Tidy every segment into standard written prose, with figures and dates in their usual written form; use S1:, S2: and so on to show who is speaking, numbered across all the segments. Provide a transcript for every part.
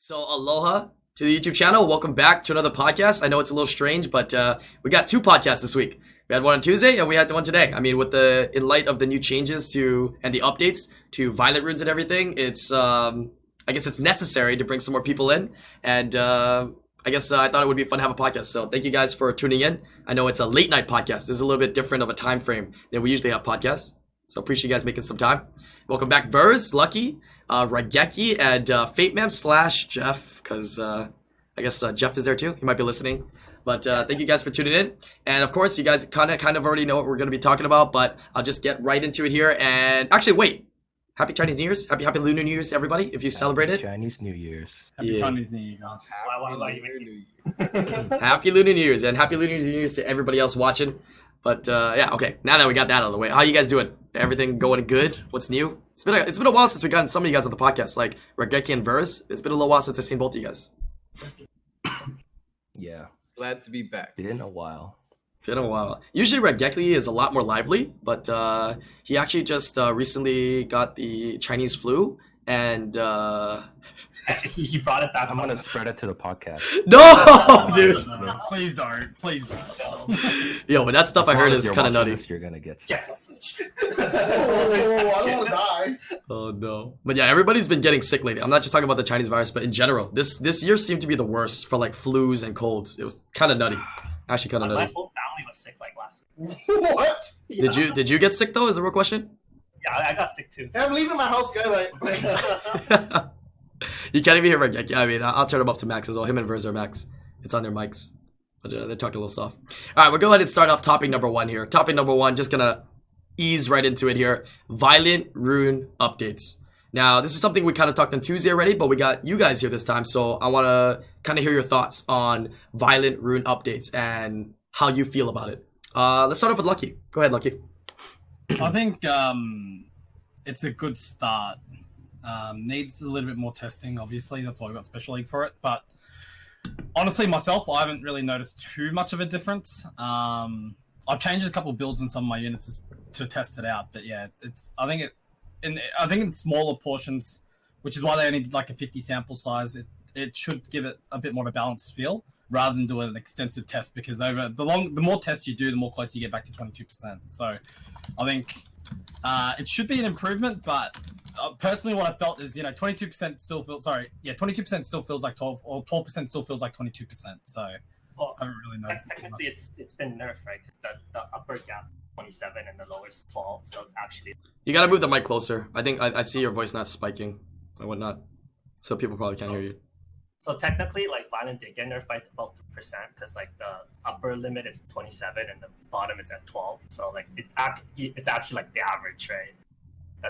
S1: So aloha to the YouTube channel. Welcome back to another podcast. I know it's a little strange, but we got two podcasts this week. We had one on Tuesday and we had the one today. I mean, in light of the new changes and the updates to Violent Runes and everything, it's I guess it's necessary to bring some more people in. And I guess I thought it would be fun to have a podcast. So thank you guys for tuning in. I know it's a late night podcast. This is a little bit different of a time frame than we usually have podcasts. So appreciate you guys making some time. Welcome back, Verz, Lucky, Rageki, and Fateman / Jeff, because I guess Jeff is there too. He might be listening. But thank you guys for tuning in. And of course, you guys kind of already know what we're going to be talking about, but I'll just get right into it here. And actually, wait. Happy Chinese New Year's. Happy Lunar New Year's to everybody, if you celebrate it.
S2: Chinese New Year's.
S3: Happy Chinese New Year, guys.
S1: Happy Lunar New Year's, and Happy Lunar New Year's to everybody else watching. But yeah, okay. Now that we got that out of the way, how you guys doing? Everything going good? What's new? It's been a while since we gotten some of you guys on the podcast, like Rageki and Verz. It's been a little while since I've seen both of you guys.
S2: Yeah,
S4: Glad to be back.
S2: been a while.
S1: Been a while. Usually Rageki is a lot more lively, but he actually just recently got the Chinese flu, and
S3: He brought it back.
S2: I'm gonna spread it to the podcast.
S1: no, dude.
S3: No, please don't. Please don't.
S1: Yo, but that stuff I
S2: As long
S1: heard
S2: as
S1: is
S2: you're
S1: kind of
S2: watching
S1: nutty.
S2: this, you're gonna get sick.
S3: Yeah.
S4: I don't want to die.
S1: Oh no. But yeah, everybody's been getting sick lately. I'm not just talking about the Chinese virus, but in general, this year seemed to be the worst for like flus and colds. It was kind of nutty. Actually, kind of
S3: My
S1: nutty.
S3: whole family was sick like last week.
S4: What?
S1: Did you get sick though? Is a real question.
S3: Yeah, I got sick too.
S4: Yeah, I'm leaving my house, guy.
S1: You can't even hear Rageki. I mean, I'll turn him up to max as well. Him and Verz are max. It's on their mics. But they're talking a little soft. All right, we'll go ahead and start off topic number one here. Topic number one, just gonna ease right into it here. Violent Rune updates. Now, this is something we kind of talked on Tuesday already, but we got you guys here this time, so I want to kind of hear your thoughts on Violent Rune updates and how you feel about it. Let's start off with Lucky. Go ahead, Lucky.
S3: I think it's a good start. Needs a little bit more testing, obviously. That's why we got Special League for it. But honestly, myself, I haven't really noticed too much of a difference. I've changed a couple builds in some of my units to test it out. But yeah, I think in smaller portions, which is why they only did like a 50 sample size. It should give it a bit more of a balanced feel rather than doing an extensive test, because over the more tests you do, the more close you get back to 22%. So I think it should be an improvement, but personally what I felt is, 22% still feels, 22% still feels like 12, or 12% still feels like 22%. So
S5: Well,
S3: I haven't really noticed.
S5: technically, it's been nerfed, right? 'Cause the upper gap 27 and the lower is 12, so it's actually
S1: You gotta move the mic closer. I think I see your voice not spiking and whatnot, so people probably can't hear you.
S5: so technically like Violent did get nerfed by about 3% because like the upper limit is 27 and the bottom is at 12. So like it's actually like the average, right?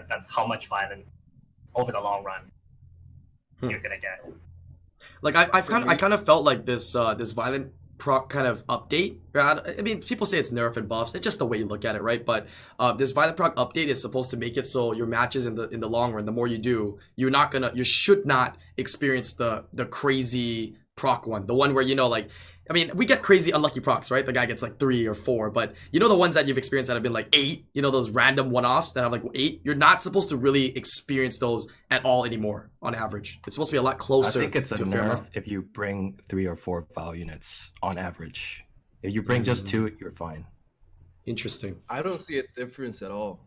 S5: That's how much Violent over the long run you're gonna get.
S1: Like I kind of felt like this Violent proc kind of update. I mean, people say it's nerf and buffs. It's just the way you look at it, right? But this Violent proc update is supposed to make it so your matches in the long run, the more you do, you should not experience the crazy proc one, the one where I mean, we get crazy unlucky procs, right? The guy gets like 3 or 4, but the ones that you've experienced that have been like 8, those random one-offs that have like 8, you're not supposed to really experience those at all anymore on average. It's supposed to be a lot
S2: I
S1: closer.
S2: think it's a
S1: to fair
S2: nerf
S1: amount.
S2: if you bring 3 or 4 Val units on average. If you bring just 2, you're fine.
S1: Interesting.
S4: I don't see a difference at all.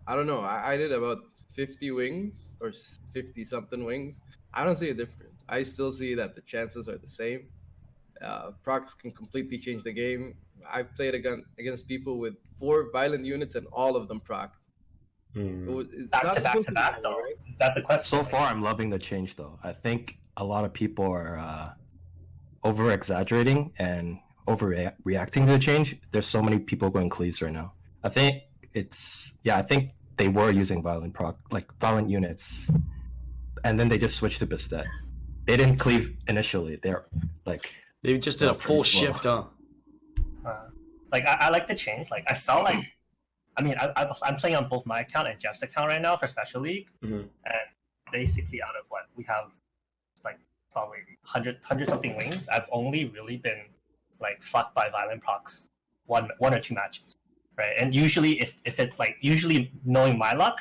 S4: I don't know. I did about 50 wings or 50 something wings. I don't see a difference. I still see that the chances are the same. Procs can completely change the game. I've played against people with 4 violent units and all of them procced. It's
S5: Back
S4: not
S5: to back
S4: supposed
S5: to
S4: be
S5: back
S4: that
S5: though.
S4: way, right?
S5: Is that the question?
S2: So far, I'm loving the change though. I think a lot of people are over exaggerating and overreacting to the change. There's so many people going cleaves right now. I think they were using violent units, and then they just switched to Bastet. They didn't cleave initially. They're like.
S1: They just did a
S2: Pretty
S1: full
S2: slow.
S1: shift, huh?
S5: Like I like the change. Like I felt like, I mean, I'm playing on both my account and Jeff's account right now for Special League,
S1: Mhm.
S5: and basically out of what we have, like probably 100 something wings. I've only really been like fucked by Violent procs one or 2 matches, right? And usually, if it's like knowing my luck,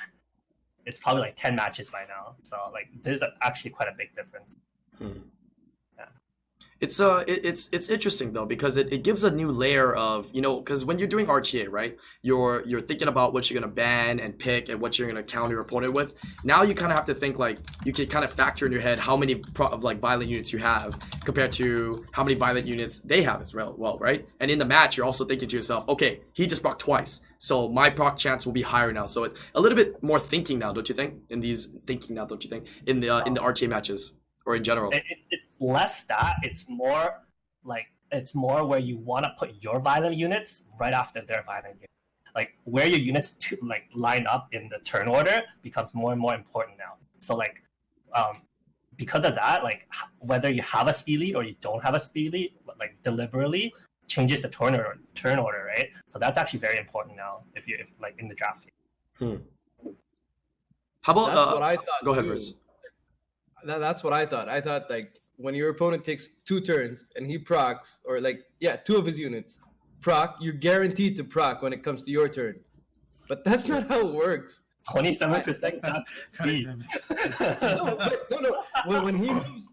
S5: it's probably like 10 matches by now. So like, there's actually quite a big difference.
S1: It's interesting though, because it gives a new layer of, because when you're doing RTA, right, you're thinking about what you're gonna ban and pick and what you're gonna counter your opponent with. Now you kind of have to think like you can kind of factor in your head how many violent units you have compared to how many violent units they have as well, right? And in the match, you're also thinking to yourself, okay, he just proc twice, so my proc chance will be higher now. So it's a little bit more thinking now, don't you think? In the RTA matches or in general?
S5: It's less that. It's more where you want to put your violent units right after their violent unit. Like where your units line up in the turn order becomes more and more important now. So because of that, whether you have a speed lead or you don't have a speed lead, deliberately changes the turn order, right? So that's actually very important now if in the draft field.
S1: How about
S4: That's what I thought.
S1: Go ahead,
S4: too.
S1: Bruce.
S4: That's what I thought. I thought when your opponent takes 2 turns and he procs, or 2 of his units proc, you're guaranteed to proc when it comes to your turn. But that's not how it works.
S5: 27%.
S4: No.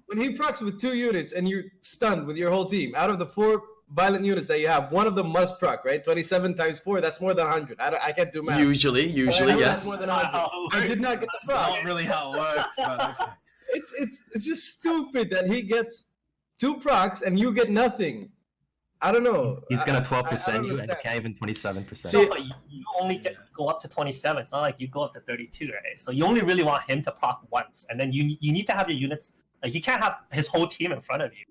S4: When he procs with 2 units and you're stunned with your whole team, out of the 4 violent units that you have, one of them must proc, right? 27 times 4, that's more than 100. I can't do math.
S1: Usually,
S4: That's
S1: yes.
S4: more than 100. I did not get the proc.
S3: Not really how it works. But okay.
S4: It's just stupid that he gets 2 procs and you get nothing. I don't know.
S2: He's gonna
S4: I
S2: 12% you, and
S4: understand.
S2: you can't even 27%.
S1: See,
S5: But you only go up to 27. It's not like you go up to 32, right? So you only really want him to proc once, and then you need to have your units. You can't have his whole team in front of you,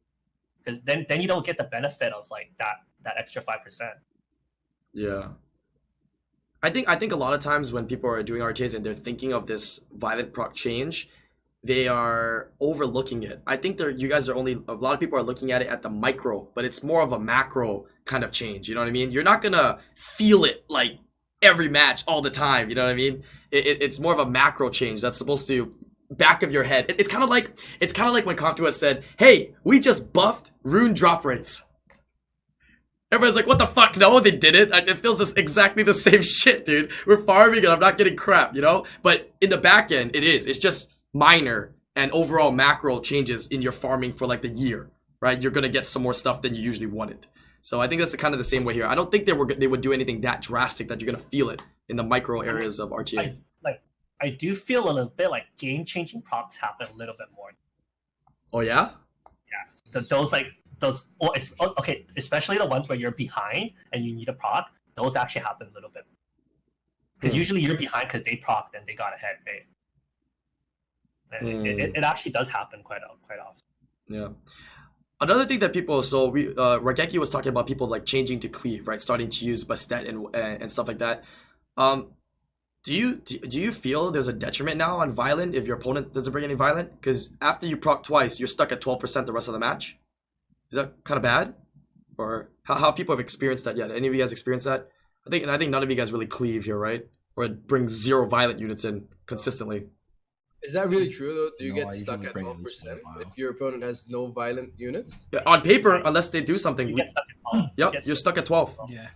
S5: because then you don't get the benefit of that extra 5%.
S1: Yeah. I think a lot of times when people are doing RTAs and they're thinking of this violent proc change, they are overlooking it. I think a lot of people are looking at it at the micro, but it's more of a macro kind of change. You know what I mean? You're not gonna feel it every match all the time. You know what I mean? It's more of a macro change that's supposed to back of your head. It's kind of like when Comptua said, "Hey, we just buffed rune drop rates." Everybody's like, "What the fuck? No, they didn't." It feels exactly the same shit, dude. We're farming and I'm not getting crap, But in the back end, it is. It's just minor and overall macro changes in your farming for the year, right? You're gonna get some more stuff than you usually wanted. So I think that's kind of the same way here. I don't think they would do anything that drastic that you're gonna feel it in the micro areas of RTA.
S5: I do feel a little bit like game-changing procs happen a little bit more.
S1: Oh yeah?
S5: Yes. Especially the ones where you're behind and you need a proc. Those actually happen a little bit. Because usually you're behind because they procced and they got ahead, right? And it actually does happen quite often.
S1: Yeah. Another thing that Rageki was talking about people changing to cleave, right? Starting to use Bastet and stuff like that. Do you feel there's a detriment now on violent if your opponent doesn't bring any violent? Because after you proc twice, you're stuck at 12% the rest of the match. Is that kind of bad? Or how people have experienced that yet? Any of you guys experienced that? I think none of you guys really cleave here, right? Or it brings 0 violent units in consistently.
S4: Is that really true though? Do you
S2: No,
S4: get
S2: I
S4: stuck
S2: usually
S4: at
S2: bring at
S4: 12%
S2: least 1 vial.
S4: if your opponent has no violent units?
S1: Yeah, on paper, unless they do something.
S5: You get stuck at 12.
S1: Yep, you're stuck at 12.
S3: Yeah.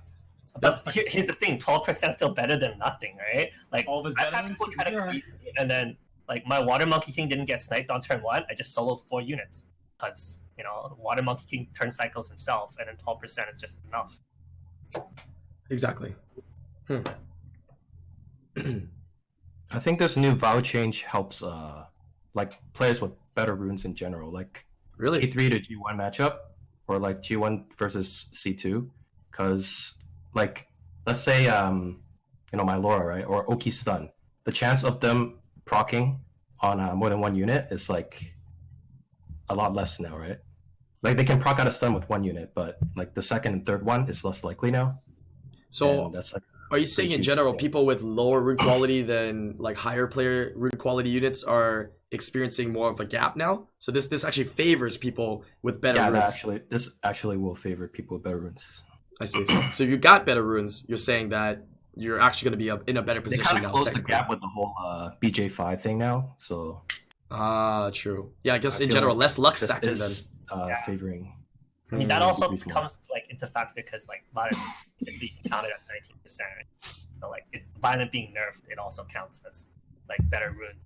S5: But here's the thing: 12% is still better than nothing, right?
S3: 12 is
S5: I've
S3: better
S5: had
S3: than
S5: people
S3: 2,
S5: try to
S3: sure.
S5: cleave, and then my Water Monkey King didn't get sniped on turn 1. I just soloed 4 units because Water Monkey King turn cycles himself, and then 12% is just enough.
S1: Exactly.
S2: I think this new vow change helps players with better runes in general,
S1: Really?
S2: G3 to G1 matchup, or G1 versus C2, because let's say my Laura, right, or Oki stun, the chance of them proccing on more than 1 unit is a lot less now, right? They can proc out a stun with 1 unit, but the second and third one is less likely now.
S1: So
S2: And that's
S1: are you saying in
S2: huge
S1: general,
S2: deal.
S1: people with lower rune quality than higher player rune quality units are experiencing more of a gap now? So this actually favors people with better runes.
S2: This actually will favor people with better runes.
S1: I see. So if you got better runes, you're saying that you're actually going to be in a better
S2: They
S1: position
S2: kind
S1: now.
S2: of closed the
S1: technically.
S2: gap with the whole BJ5 thing now, so
S1: True. Yeah, I guess
S2: I
S1: in
S2: feel
S1: general, less luck
S2: this
S1: stacked in then.
S2: is favoring.
S5: I mean, that also
S2: Increase more.
S5: comes into factor because violent typically counted at 19%. Right? So it's violent being nerfed. It also counts as better runes.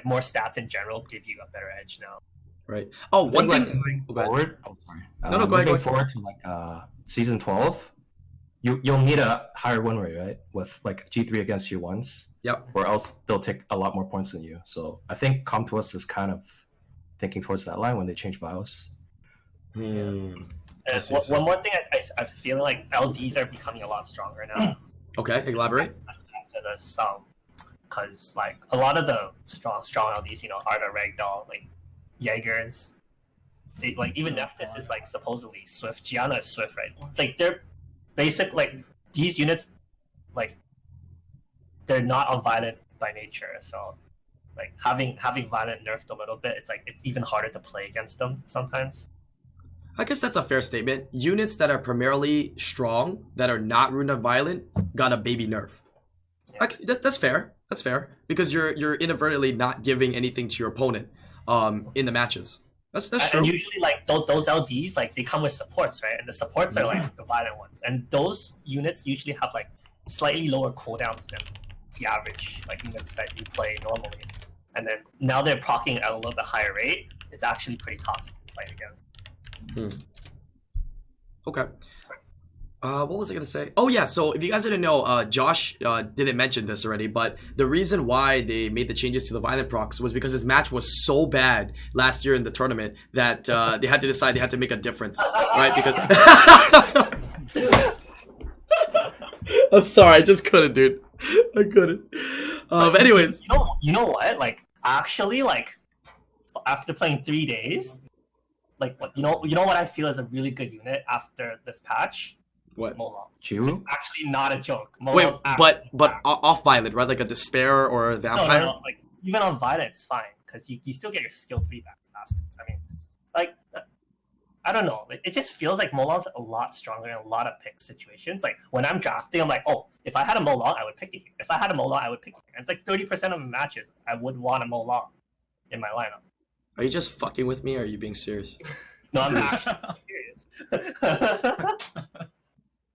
S5: More stats in general give you a better edge now.
S1: Right. Oh,
S2: I
S1: one
S2: think,
S1: thing.
S2: like, moving
S1: Oh, go ahead.
S2: forward. Oh, sorry.
S1: No, go ahead.
S2: Moving forward to like season 12, you'll need a higher win rate, right? With like G3 against G1s,
S1: Yep.
S2: or else they'll take a lot more points than you. So I think Come To Us is kind of thinking towards that line when they change BIOS.
S5: And
S1: I see, so-
S5: one more thing, I feel like LDs are becoming a lot stronger now.
S1: Okay, elaborate.
S5: After this, because like a lot of the strong LDs, you know, are the ragdoll like Jaegers. They, like even Nephthys is like supposedly Swift. Gianna is Swift, right? Like they're basic. Like these units, like they're not unviolent by nature. So like having violent nerfed a little bit, it's like it's even harder to play against them sometimes.
S1: I guess that's a fair statement. Units that are primarily strong, that are not rune of violent, got a baby nerf.
S5: Yeah.
S1: Okay, that's fair. That's fair because you're inadvertently not giving anything to your opponent in the matches. That's true.
S5: And usually, like those LDs, like they come with supports, right? And the supports are like the violent ones, and those units usually have like slightly lower cooldowns than the average like units that you play normally. And then now they're proccing at a little bit higher rate. It's actually pretty toxic to fight against.
S1: Okay. What was I gonna say? Oh yeah, so if you guys didn't know, Josh didn't mention this already, but the reason why they made the changes to the violent procs was because his match was so bad last year in the tournament that they had to decide they had to make a difference, right? Because I'm sorry, I just couldn't, dude. I couldn't. Anyways,
S5: You know what? Like actually, like after playing 3 days, like you know what I feel is a really good unit after this patch.
S1: what?
S5: Molong.
S2: Chiwu?
S5: Actually, not a joke.
S1: Wait,
S5: Molong's
S1: but
S5: actually fine.
S1: off violent, right? Like a despair or a vampire.
S5: No, like even on violent, it's fine because you still get your skill 3 back fast. I mean, like I don't know. Like, it just feels like Molong's a lot stronger in a lot of pick situations. Like when I'm drafting, I'm like, oh, if I had a Molong, I would pick it here. If I had a Molong, I would pick it here. And it's like 30% of the matches I would want a Molong in my lineup.
S1: Are you just fucking with me, or are you being serious?
S5: No, I'm actually serious.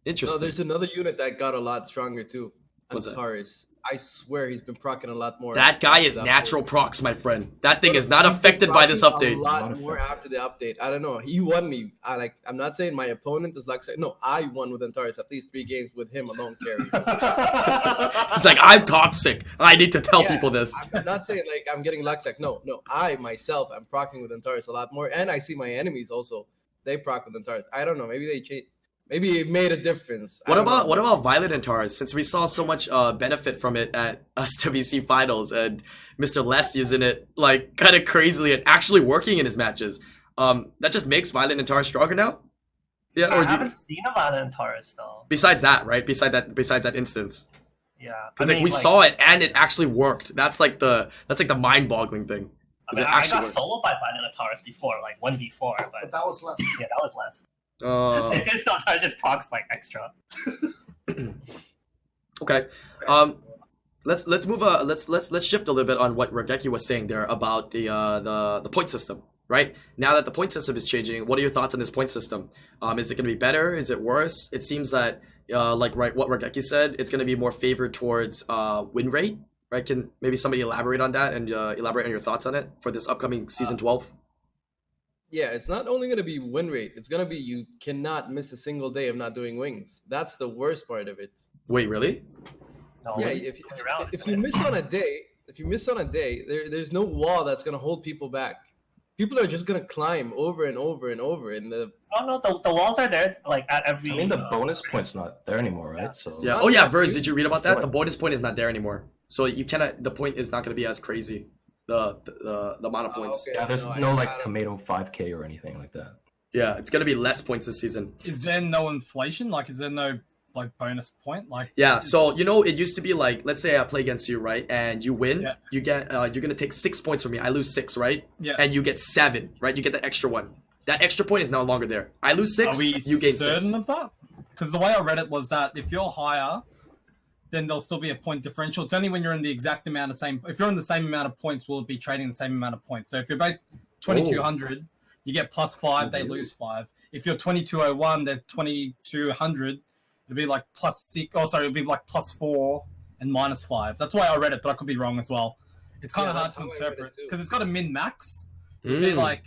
S1: Interesting.
S4: No, there's another unit that got a lot stronger too.
S1: What's that?
S4: Antares. I swear he's been proccing a lot more.
S1: That guy is
S4: after the
S1: natural
S4: update.
S1: procs, my friend. That thing is not
S4: He's been
S1: affected by this
S4: proccing
S1: update.
S4: A lot more after the update. I don't know. He won me. I'm not saying my opponent is like. No, I won with Antares at least 3 games with him alone carry.
S1: He's like, I'm toxic. I need to tell
S4: Yeah,
S1: people this.
S4: I'm not saying like I'm getting Luxac. No. I myself am proccing with Antares a lot more, and I see my enemies also. They proc with Antares. I don't know. Maybe they change. Maybe it made a difference.
S1: What about Violet Antares? Since we saw so much benefit from it at SWC finals, and Mr. Les using it like kind of crazily and actually working in his matches, that just makes Violet Antares stronger now. Yeah,
S5: I
S1: or
S5: haven't seen a Violent Taurus though.
S1: besides that, right? Besides that instance,
S5: Yeah,
S1: because
S5: I
S1: like
S5: mean,
S1: we saw it and it actually worked. That's like the mind-boggling thing.
S5: I mean,
S1: it
S5: I
S1: actually
S5: got
S1: worked.
S5: soloed by Violent Taurus before, like 1v4,
S6: But
S5: but
S6: that was less.
S5: yeah, that was less.
S1: Uh,
S5: It's not I just procs like extra.
S1: okay. Let's move. Let's shift a little bit on what Regeki was saying there about the point system. Right now that the point system is changing, what are your thoughts on this point system? Is it going to be better? Is it worse? It seems that what Regeki said, it's going to be more favored towards win rate. Right? Can maybe somebody elaborate on that and elaborate on your thoughts on it for this upcoming season 12?
S4: Yeah, it's not only going to be win rate. It's going to be you cannot miss a single day of not doing wings. That's the worst part of it.
S1: Wait, really?
S5: No,
S4: Yeah,
S5: it's around,
S4: if
S5: isn't
S4: you
S5: it?
S4: miss on a day, there's no wall that's going to hold people back. People are just going to climb over and over and over. And the
S5: No, the walls are there like at every.
S2: I mean, the bonus point's not there anymore, right? So
S1: Yeah. Oh yeah, Verz, did you read about that? The bonus point is not there anymore, so you cannot. The point is not going to be as crazy. The amount of points.
S4: okay.
S2: yeah, there's
S4: No,
S2: no
S4: I
S2: like
S4: don't-
S2: tomato 5K or anything like that.
S1: Yeah, it's going to be less points this season.
S3: Is there no inflation? Like, is there no like bonus point? Like,
S1: Yeah, so you know it used to be like, let's say I play against you, right, and you win,
S3: Yeah.
S1: you get you're gonna take 6 points from me. I lose 6, right?
S3: yeah.
S1: And you get 7, right? You get the extra one. That extra point is no longer there. I lose 6,
S3: Are we
S1: you gain
S3: certain
S1: 6.
S3: of that? Because the way I read it was that if you're higher, then there'll still be a point differential. It's only when you're in the exact amount of same. If you're in the same amount of points, we'll be trading the same amount of points. So if you're both 2200, you get +5. They lose 5. If you're 2201, they're 2200. It'll be like +6. Oh, sorry, it'll be like +4 and -5. That's why I read it, but I could be wrong as well. It's kind of
S4: Yeah,
S3: hard
S4: that's
S3: to
S4: how I read it
S3: interpret
S4: too.
S3: because it's got a min max. You see, like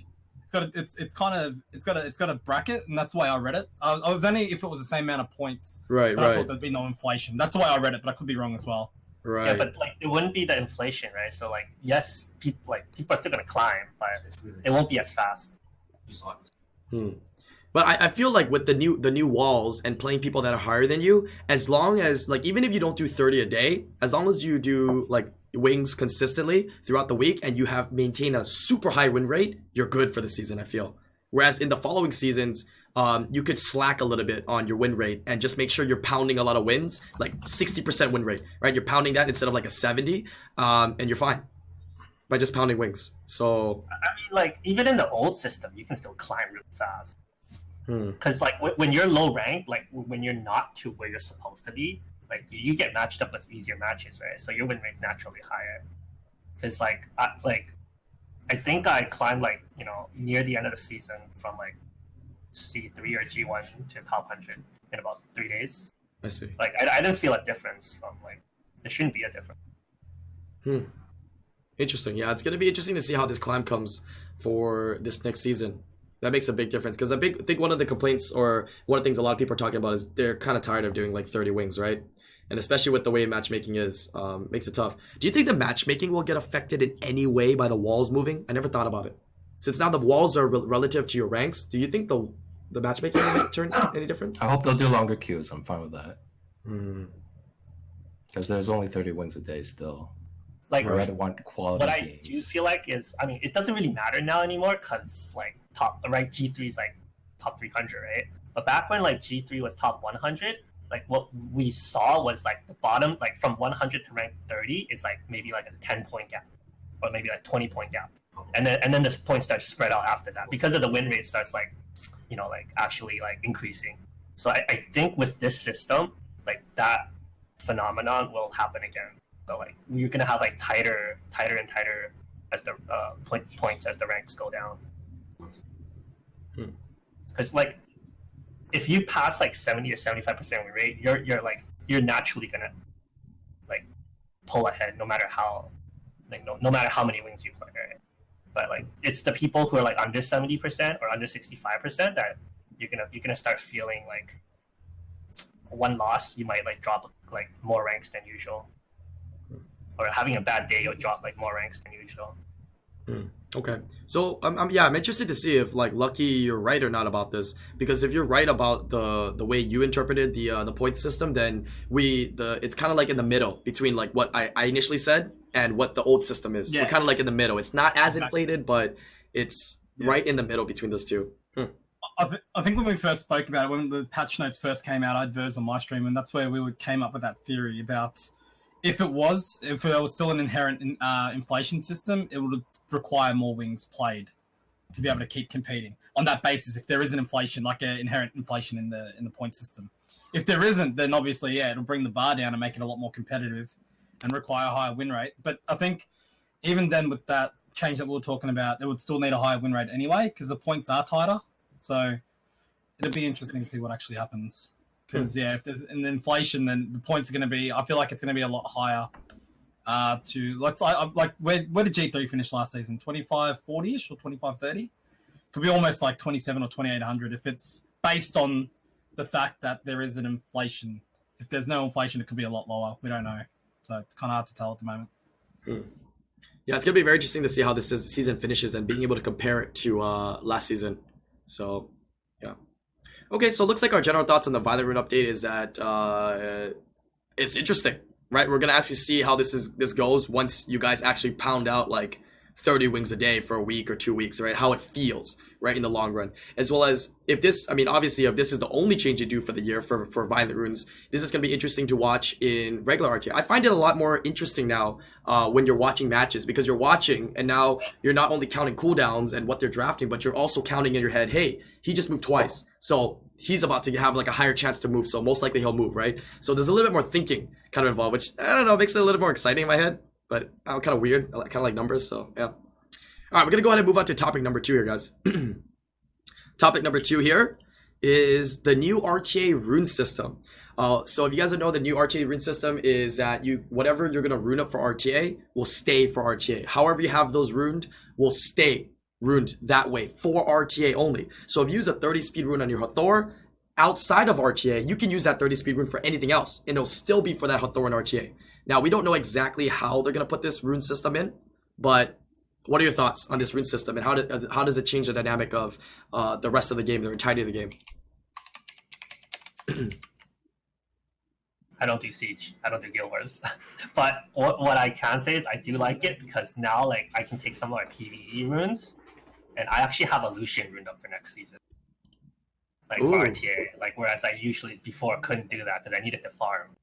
S3: it's got a bracket, and that's why I read it. I was only if it was the same amount of points.
S1: Right,
S3: but I
S1: right,
S3: thought there'd be no inflation. That's why I read it, but I could be wrong as well.
S1: right.
S5: Yeah, but like it wouldn't be the inflation, right? So like yes, people are still gonna climb, but it won't be as fast.
S1: But I feel like with the new walls and playing people that are higher than you, as long as like even if you don't do 30 a day, as long as you do like wings consistently throughout the week and you have maintained a super high win rate, you're good for the season, I feel. Whereas in the following seasons, you could slack a little bit on your win rate and just make sure you're pounding a lot of wins, like 60% win rate, right? You're pounding that instead of like a 70, and you're fine by just pounding wings. So
S5: I mean, like even in the old system, you can still climb really fast. Because like when you're low ranked, like when you're not to where you're supposed to be, like you get matched up with easier matches, right? So your win rate's naturally higher. Because I think I climbed like near the end of the season from like C3 or G1 to top 100 in about 3 days.
S1: I see.
S5: Like I didn't feel a difference from like there shouldn't be a difference.
S1: Interesting. Yeah, it's gonna be interesting to see how this climb comes for this next season. That makes a big difference because I think one of the complaints or one of the things a lot of people are talking about is they're kind of tired of doing like 30 wings, right? And especially with the way matchmaking is, makes it tough. Do you think the matchmaking will get affected in any way by the walls moving? I never thought about it. Since now the walls are relative to your ranks, do you think the matchmaking will turn any different?
S2: I hope they'll do longer queues. I'm fine with that. Because there's only 30 wins a day still.
S5: Like
S2: I want quality
S5: what I
S2: games.
S5: do feel like is, I mean, it doesn't really matter now anymore because like G3 is like top 300, right? But back when like G3 was top 100, like what we saw was like the bottom, like from 100 to rank 30 is like maybe like a 10-point gap or maybe like 20-point gap. And then this point starts to spread out after that because of the win rate starts like, like actually like increasing. So I think with this system, like that phenomenon will happen again. So like you're gonna have like tighter and tighter as the points as the ranks go down. Because like if you pass like 70 or 75% win rate, you're naturally gonna like pull ahead no matter how no matter how many wins you play, right? But like it's the people who are like under 70% or under 65% that you're gonna start feeling like one loss you might like drop like more ranks than usual. Or having a bad day, you'll drop like more ranks than usual.
S1: Okay, so I'm interested to see if like Lucky you're right or not about this, because if you're right about the way you interpreted the point system, then it's kind of like in the middle between like what I initially said and what the old system is. We're kind of like in the middle. It's not as inflated, but it's right in the middle between those two.
S3: I think when we first spoke about it, when the patch notes first came out, I'd verse on my stream, and that's where we came up with that theory about if there was still an inherent inflation system, it would require more wings played to be able to keep competing on that basis. If there is an inflation, like an inherent inflation in the point system, if there isn't, then obviously it'll bring the bar down and make it a lot more competitive and require a higher win rate. But I think even then with that change that we were talking about, it would still need a higher win rate anyway because the points are tighter. So it'll be interesting to see what actually happens. Because if there's an inflation, then the points are going to be. I feel like it's going to be a lot higher. Where did G3 finish last season? 2540ish or 2530? Could be almost like 27 or 2800 if it's based on the fact that there is an inflation. If there's no inflation, it could be a lot lower. We don't know, so it's kind of hard to tell at the moment.
S1: Yeah, it's gonna be very interesting to see how this season finishes and being able to compare it to last season. So, yeah. Okay, so it looks like our general thoughts on the Violent Rune update is that it's interesting, right? We're gonna actually see how this goes once you guys actually pound out like 30 wings a day for a week or 2 weeks, right? How it feels, right, in the long run. As well as if this, I mean, obviously, if this is the only change you do for the year for Violent Runes, this is going to be interesting to watch in regular RTA. I find it a lot more interesting now when you're watching matches because you're watching and now you're not only counting cooldowns and what they're drafting, but you're also counting in your head, hey, he just moved twice. So he's about to have like a higher chance to move. So most likely he'll move, right? So there's a little bit more thinking kind of involved, which I don't know, makes it a little more exciting in my head, but I'm kind of weird. I kind of like numbers. So yeah. All right, we're going to go ahead and move on to topic number 2 here, guys. Topic number 2 here is the new RTA rune system. So if you guys don't know, the new RTA rune system is that whatever you're going to rune up for RTA will stay for RTA. However you have those runed will stay runed that way for RTA only. So if you use a 30 speed rune on your Hathor, outside of RTA, you can use that 30 speed rune for anything else, and it'll still be for that Hathor and RTA. Now, we don't know exactly how they're going to put this rune system in, but what are your thoughts on this rune system, and how does it change the dynamic of the rest of the game, the entirety of the game?
S5: I don't do Siege. I don't do Guild Wars. But what I can say is I do like it because now like I can take some of my PVE runes, and I actually have a Lucian rune up for next season. Like
S1: Ooh.
S5: for RTA, like whereas I usually before couldn't do that because I needed to farm.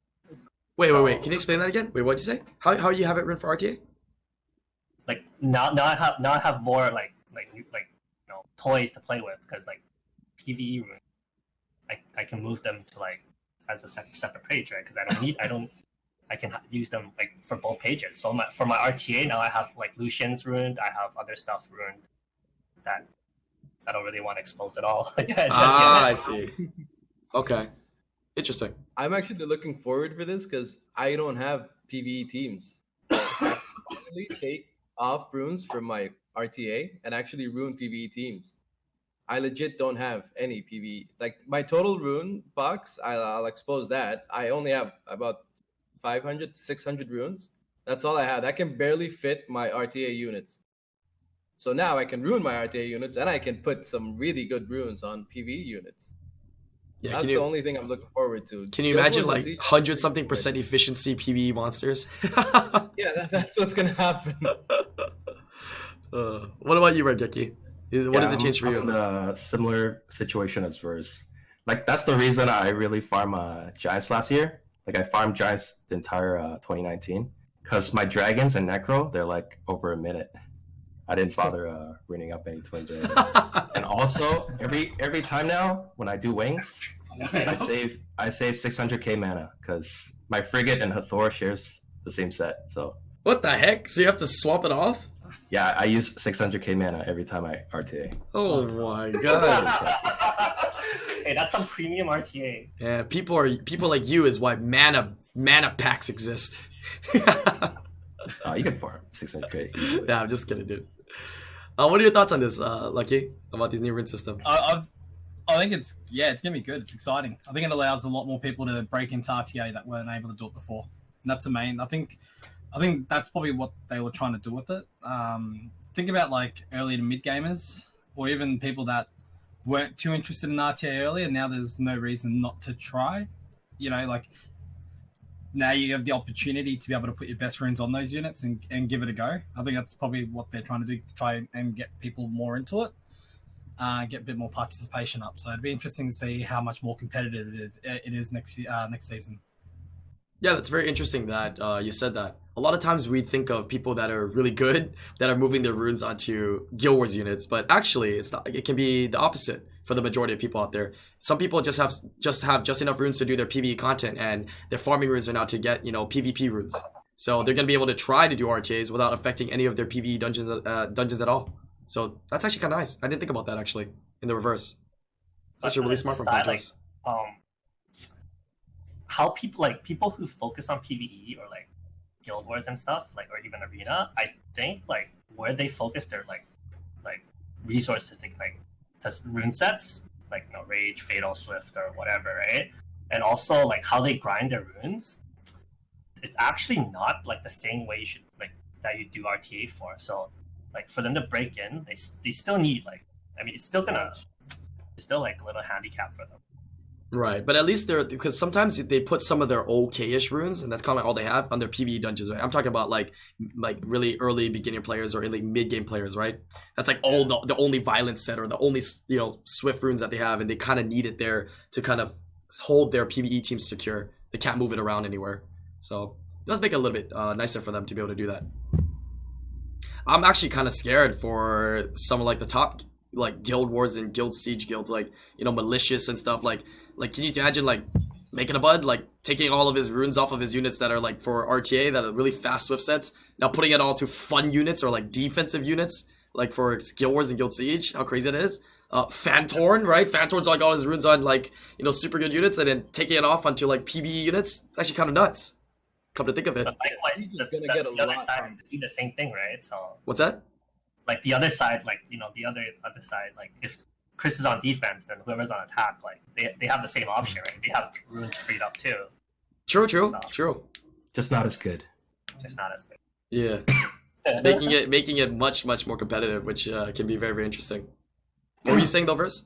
S1: Wait.
S5: So-
S1: Can you explain that again? Wait, what'd you say? How do you have it run for RTA?
S5: Like now I have more like toys to play with because like PVE rune, I can move them to like as a separate page, right? Because I can use them like for both pages. So for my RTA now I have like Lucian's ruined. I have other stuff ruined that I don't really want to expose at all.
S1: I see. Okay, interesting.
S4: I'm actually looking forward for this because I don't have PvE teams. I actually take off runes from my RTA and actually ruin PvE teams. I legit don't have any PvE. Like my total rune box, I'll expose that. I only have about 500, 600 runes. That's all I have. That can barely fit my RTA units. So now I can ruin my RTA units and I can put some really good runes on PvE units.
S1: Yeah,
S4: That's the only thing I'm looking forward to.
S1: can you
S4: Guild
S1: imagine
S4: Wars
S1: like
S4: and Siege-
S1: 100-something% efficiency PvE monsters?
S4: Yeah, that's what's gonna happen.
S1: What about you, Regeki? What does it change for
S2: I'm
S1: you?
S2: in a similar situation as Verse. Like that's the reason I really farmed Giants last year. Like I farmed Giants the entire 2019 because my Dragons and Necro they're like over a minute. I didn't bother ruining up any twins or anything. And also every time now when I do wings, I save 600k mana because my Frigate and Hathor shares the same set. So
S1: What the heck? So you have to swap it off?
S2: yeah, I use 600k mana every time I RTA.
S1: Oh my god.
S5: Hey, that's some premium RTA.
S1: Yeah, people like you is why mana packs exist.
S2: You can farm 600k. easily.
S1: Nah, I'm just kidding, dude. What are your thoughts on this, Lucky, about these new rune system?
S3: I think it's gonna be good. It's exciting. I think it allows a lot more people to break into RTA that weren't able to do it before. And that's the main. I think that's probably what they were trying to do with it. Think about like early to mid gamers, or even people that weren't too interested in RTA earlier. Now there's no reason not to try. You know, like now you have the opportunity to be able to put your best runes on those units and give it a go. I think that's probably what they're trying to do, try and get people more into it, get a bit more participation up. So it'd be interesting to see how much more competitive it is next season.
S1: Yeah, that's very interesting that you said that. A lot of times we think of people that are really good that are moving their runes onto Guild Wars units, but actually it's not. It can be the opposite for the majority of people out there. Some people just have enough runes to do their PvE content, and their farming runes are now to get PvP runes. So they're gonna be able to try to do RTAs without affecting any of their PvE dungeons at all. So that's actually kind of nice. I didn't think about that actually in the reverse. It's actually really smart from Podcast.
S5: How people who focus on PvE or like Guild Wars and stuff, like or even Arena, I think like where they focus their like resources, like to rune sets, like Rage, Fatal, Swift, or whatever, right? And also like how they grind their runes. It's actually not like the same way you should like that you do RTA for. So like for them to break in, they still need it's still like a little handicap for them.
S1: Right, but at least because sometimes they put some of their okay-ish runes, and that's kind of like all they have on their PvE dungeons. Right? I'm talking about like really early beginner players or like mid-game players, right? That's like all the only violence set or the only swift runes that they have, and they kind of need it there to kind of hold their PvE team secure. They can't move it around anywhere, so it does make it a little bit nicer for them to be able to do that. I'm actually kind of scared for some of like the top like Guild Wars and Guild Siege guilds, like malicious and stuff like. Like, can you imagine, like, making a bud, like, taking all of his runes off of his units that are, like, for RTA, that are really fast Swift sets, now putting it all to fun units or, like, defensive units, like, for Guild Wars and Guild Siege, how crazy that is. Fantorn, right? Fantorn's, like, all his runes on, like, super good units, and then taking it off onto, like, PvE units. It's actually kind of nuts. Come to think of it.
S5: But likewise,
S4: Siege is gonna get a
S5: the other
S4: lot
S5: side
S4: from-
S5: is to do the same thing, right? So
S1: What's that?
S5: like the other side, like the other side, like if Chris is on defense, then whoever's on attack, like they have the same option, right? They have runes freed up too.
S1: True.
S5: So,
S1: True.
S2: Just not as good.
S5: just not as good.
S1: Yeah. making it much more competitive, which can be very interesting. What were you saying though, Verse?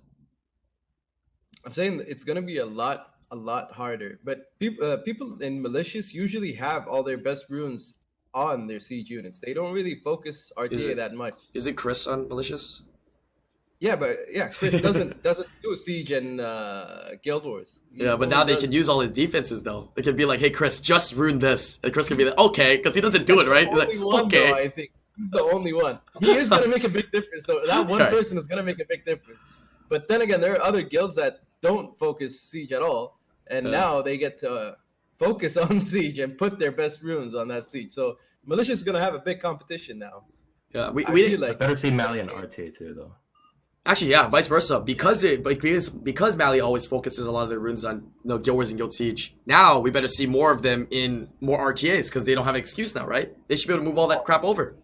S4: I'm saying it's gonna be a lot harder. But people in malicious usually have all their best runes on their siege units. They don't really focus RTA that much.
S1: Is it Chris on malicious?
S4: Yeah, but Chris doesn't do siege and Guild Wars.
S1: Yeah, but now they can use all his defenses though. They can be like, "Hey, Chris, just ruin this," and Chris can be like, "Okay," because he doesn't do it right. He's like, "Okay."
S4: I think he's the only one. He is gonna make a big difference. So that one person is gonna make a big difference. But then again, there are other guilds that don't focus siege at all, and now they get to focus on siege and put their best runes on that siege. So malicious is gonna have a big competition now.
S1: Yeah, we
S4: feel like
S2: better see Mali and RTA too, though.
S1: actually, yeah, vice versa. Because Mali always focuses a lot of their runes on Guild Wars and Guild Siege. Now we better see more of them in more RTAs because they don't have an excuse now, right? They should be able to move all that crap over.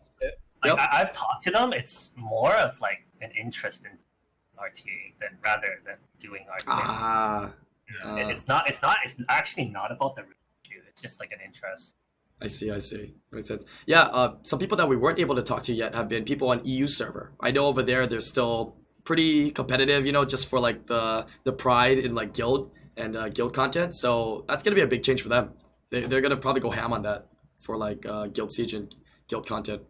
S5: Like, I've talked to them. It's more of like an interest in RTA rather than doing RTA. It's actually not about the root issue. It's just like an interest.
S1: I see. Makes sense. Yeah, some people that we weren't able to talk to yet have been people on EU server. I know over there they're still pretty competitive, just for like the pride in like guild and guild content. So that's gonna be a big change for them. They're gonna probably go ham on that for like guild siege and guild content.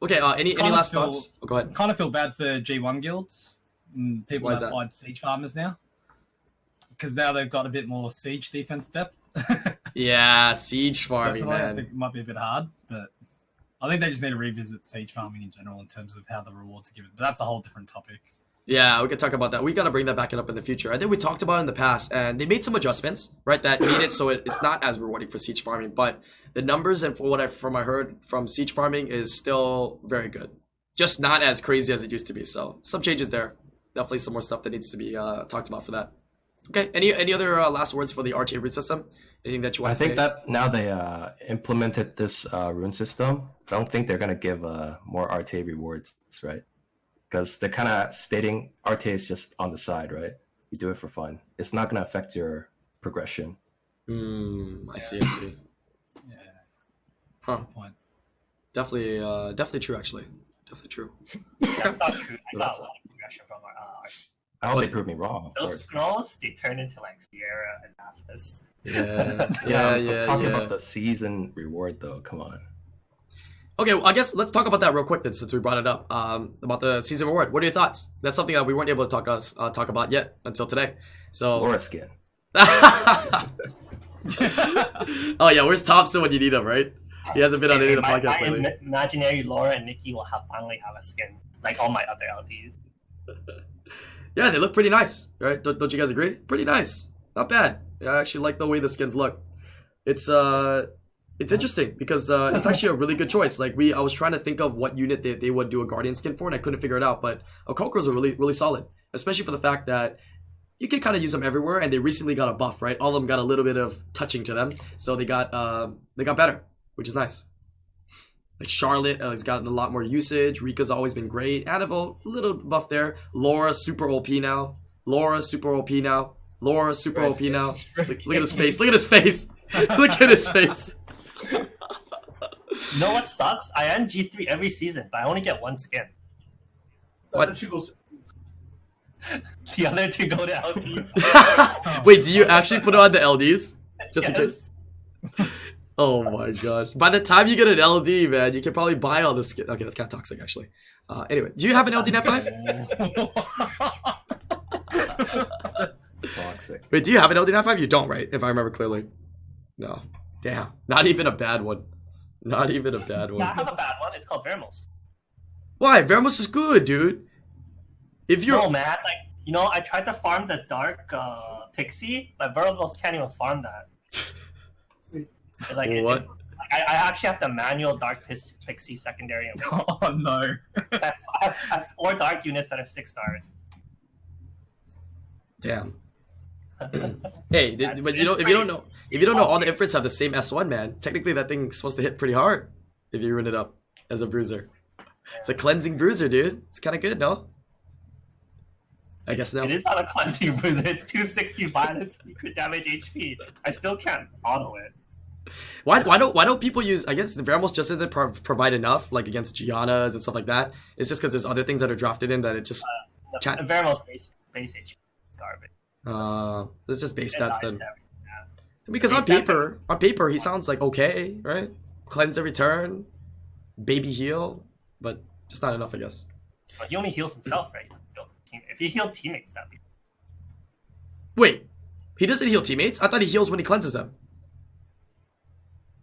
S1: Okay. Any last thoughts? Oh, go ahead.
S3: Kind of feel bad for G1 guilds and people
S1: Why
S3: that
S1: is that?
S3: applied siege farmers now, because now they've got a bit more siege defense depth.
S1: Yeah, siege farming,
S3: Personally, I
S1: man.
S3: think it might be a bit hard, but I think they just need to revisit siege farming in general in terms of how the rewards are given. But that's a whole different topic.
S1: Yeah, we could talk about that. We gotta bring that back up in the future. I think we talked about it in the past, and they made some adjustments, right? That made it so it's not as rewarding for siege farming. But the numbers and from I heard from siege farming is still very good, just not as crazy as it used to be. So some changes there. Definitely some more stuff that needs to be talked about for that. Okay. Any other last words for the RTA root system? Anything that you want to say?
S2: I think that now they implemented this rune system, I don't think they're gonna give more RTA rewards, right? Because they're kind of stating RTA is just on the side, right? You do it for fun. It's not going to affect your progression.
S1: I see.
S3: Yeah.
S1: Huh.
S3: Good point.
S1: Definitely true, actually. Definitely true.
S5: That's not true. I got a lot of progression from our
S2: I hope they prove me wrong.
S5: those scrolls. They turn into like Sierra and Athos.
S1: Yeah.
S2: I'm talking about the season reward, though. Come on.
S1: Okay, well, I guess let's talk about that real quick then, since we brought it up. About the season reward. What are your thoughts? That's something that we weren't able to talk about yet until today. So.
S2: Laura skin.
S1: Oh yeah, where's Thompson when you need him, right? He hasn't been on any of the podcasts
S5: my
S1: lately.
S5: Imaginary Laura and Nikki will finally have a skin like all my other LPs.
S1: Yeah, they look pretty nice, right? Don't you guys agree? Pretty nice, not bad. Yeah, I actually like the way the skins look. It's interesting because it's actually a really good choice. Like I was trying to think of what unit they would do a Guardian skin for, and I couldn't figure it out. But Okokros are really solid, especially for the fact that you can kind of use them everywhere, and they recently got a buff, right? All of them got a little bit of touching to them, so they got better, which is nice. Like Charlotte has gotten a lot more usage. Rika's always been great. Annabelle, a little buff there. Laura, super OP now. Laura, super OP now. Look at his face. Look at his face. Look at his face.
S5: You know what sucks? I end G3 every season, but I only get one skin.
S1: What?
S5: The other two go to LD.
S1: Wait, do you actually put on the LDs? Just in
S5: Yes.
S1: case? Oh my gosh. By the time you get an LD, man, you can probably buy all the skin. Okay, that's kind of toxic, actually. Anyway, do you have an LD Net 5?
S2: Toxic.
S1: Wait, do you have an LD Net 5? You don't, right? If I remember clearly. No. Damn. Not even a bad one. Not even a bad one.
S5: Yeah, I have a bad one. It's called Vermos.
S1: Why? Vermos is good, dude. If you're...
S5: No, man. Like, I tried to farm the Dark Pixie, but Vermos can't even farm that. Like,
S1: What?
S5: I actually have the manual Dark Pixie secondary. And
S3: Oh no.
S5: I have 4 Dark units that are 6-star.
S1: Damn. Hey, but if you don't know all the Ifrits have the same S1, man. Technically, that thing's supposed to hit pretty hard if you run it up. as a bruiser. It's a cleansing bruiser, dude. It's kind of good, no? I guess no.
S5: It is not a cleansing bruiser. It's 260 minus crit damage HP. I still can't auto it.
S1: Why don't people use? I guess the Veramos just doesn't provide enough, like against Giannas and stuff like that. It's just because there's other things that are drafted in that it just can't.
S5: The Veramos base HP is garbage.
S1: It's just base
S5: It
S1: stats
S5: dies
S1: then.
S5: to everything, yeah.
S1: Because on paper he sounds like okay, right? Cleanse every turn, baby heal, but just not enough, I guess.
S5: But he only heals himself, right? If he healed teammates, that'd be.
S1: Wait, he doesn't heal teammates? I thought he heals when he cleanses them.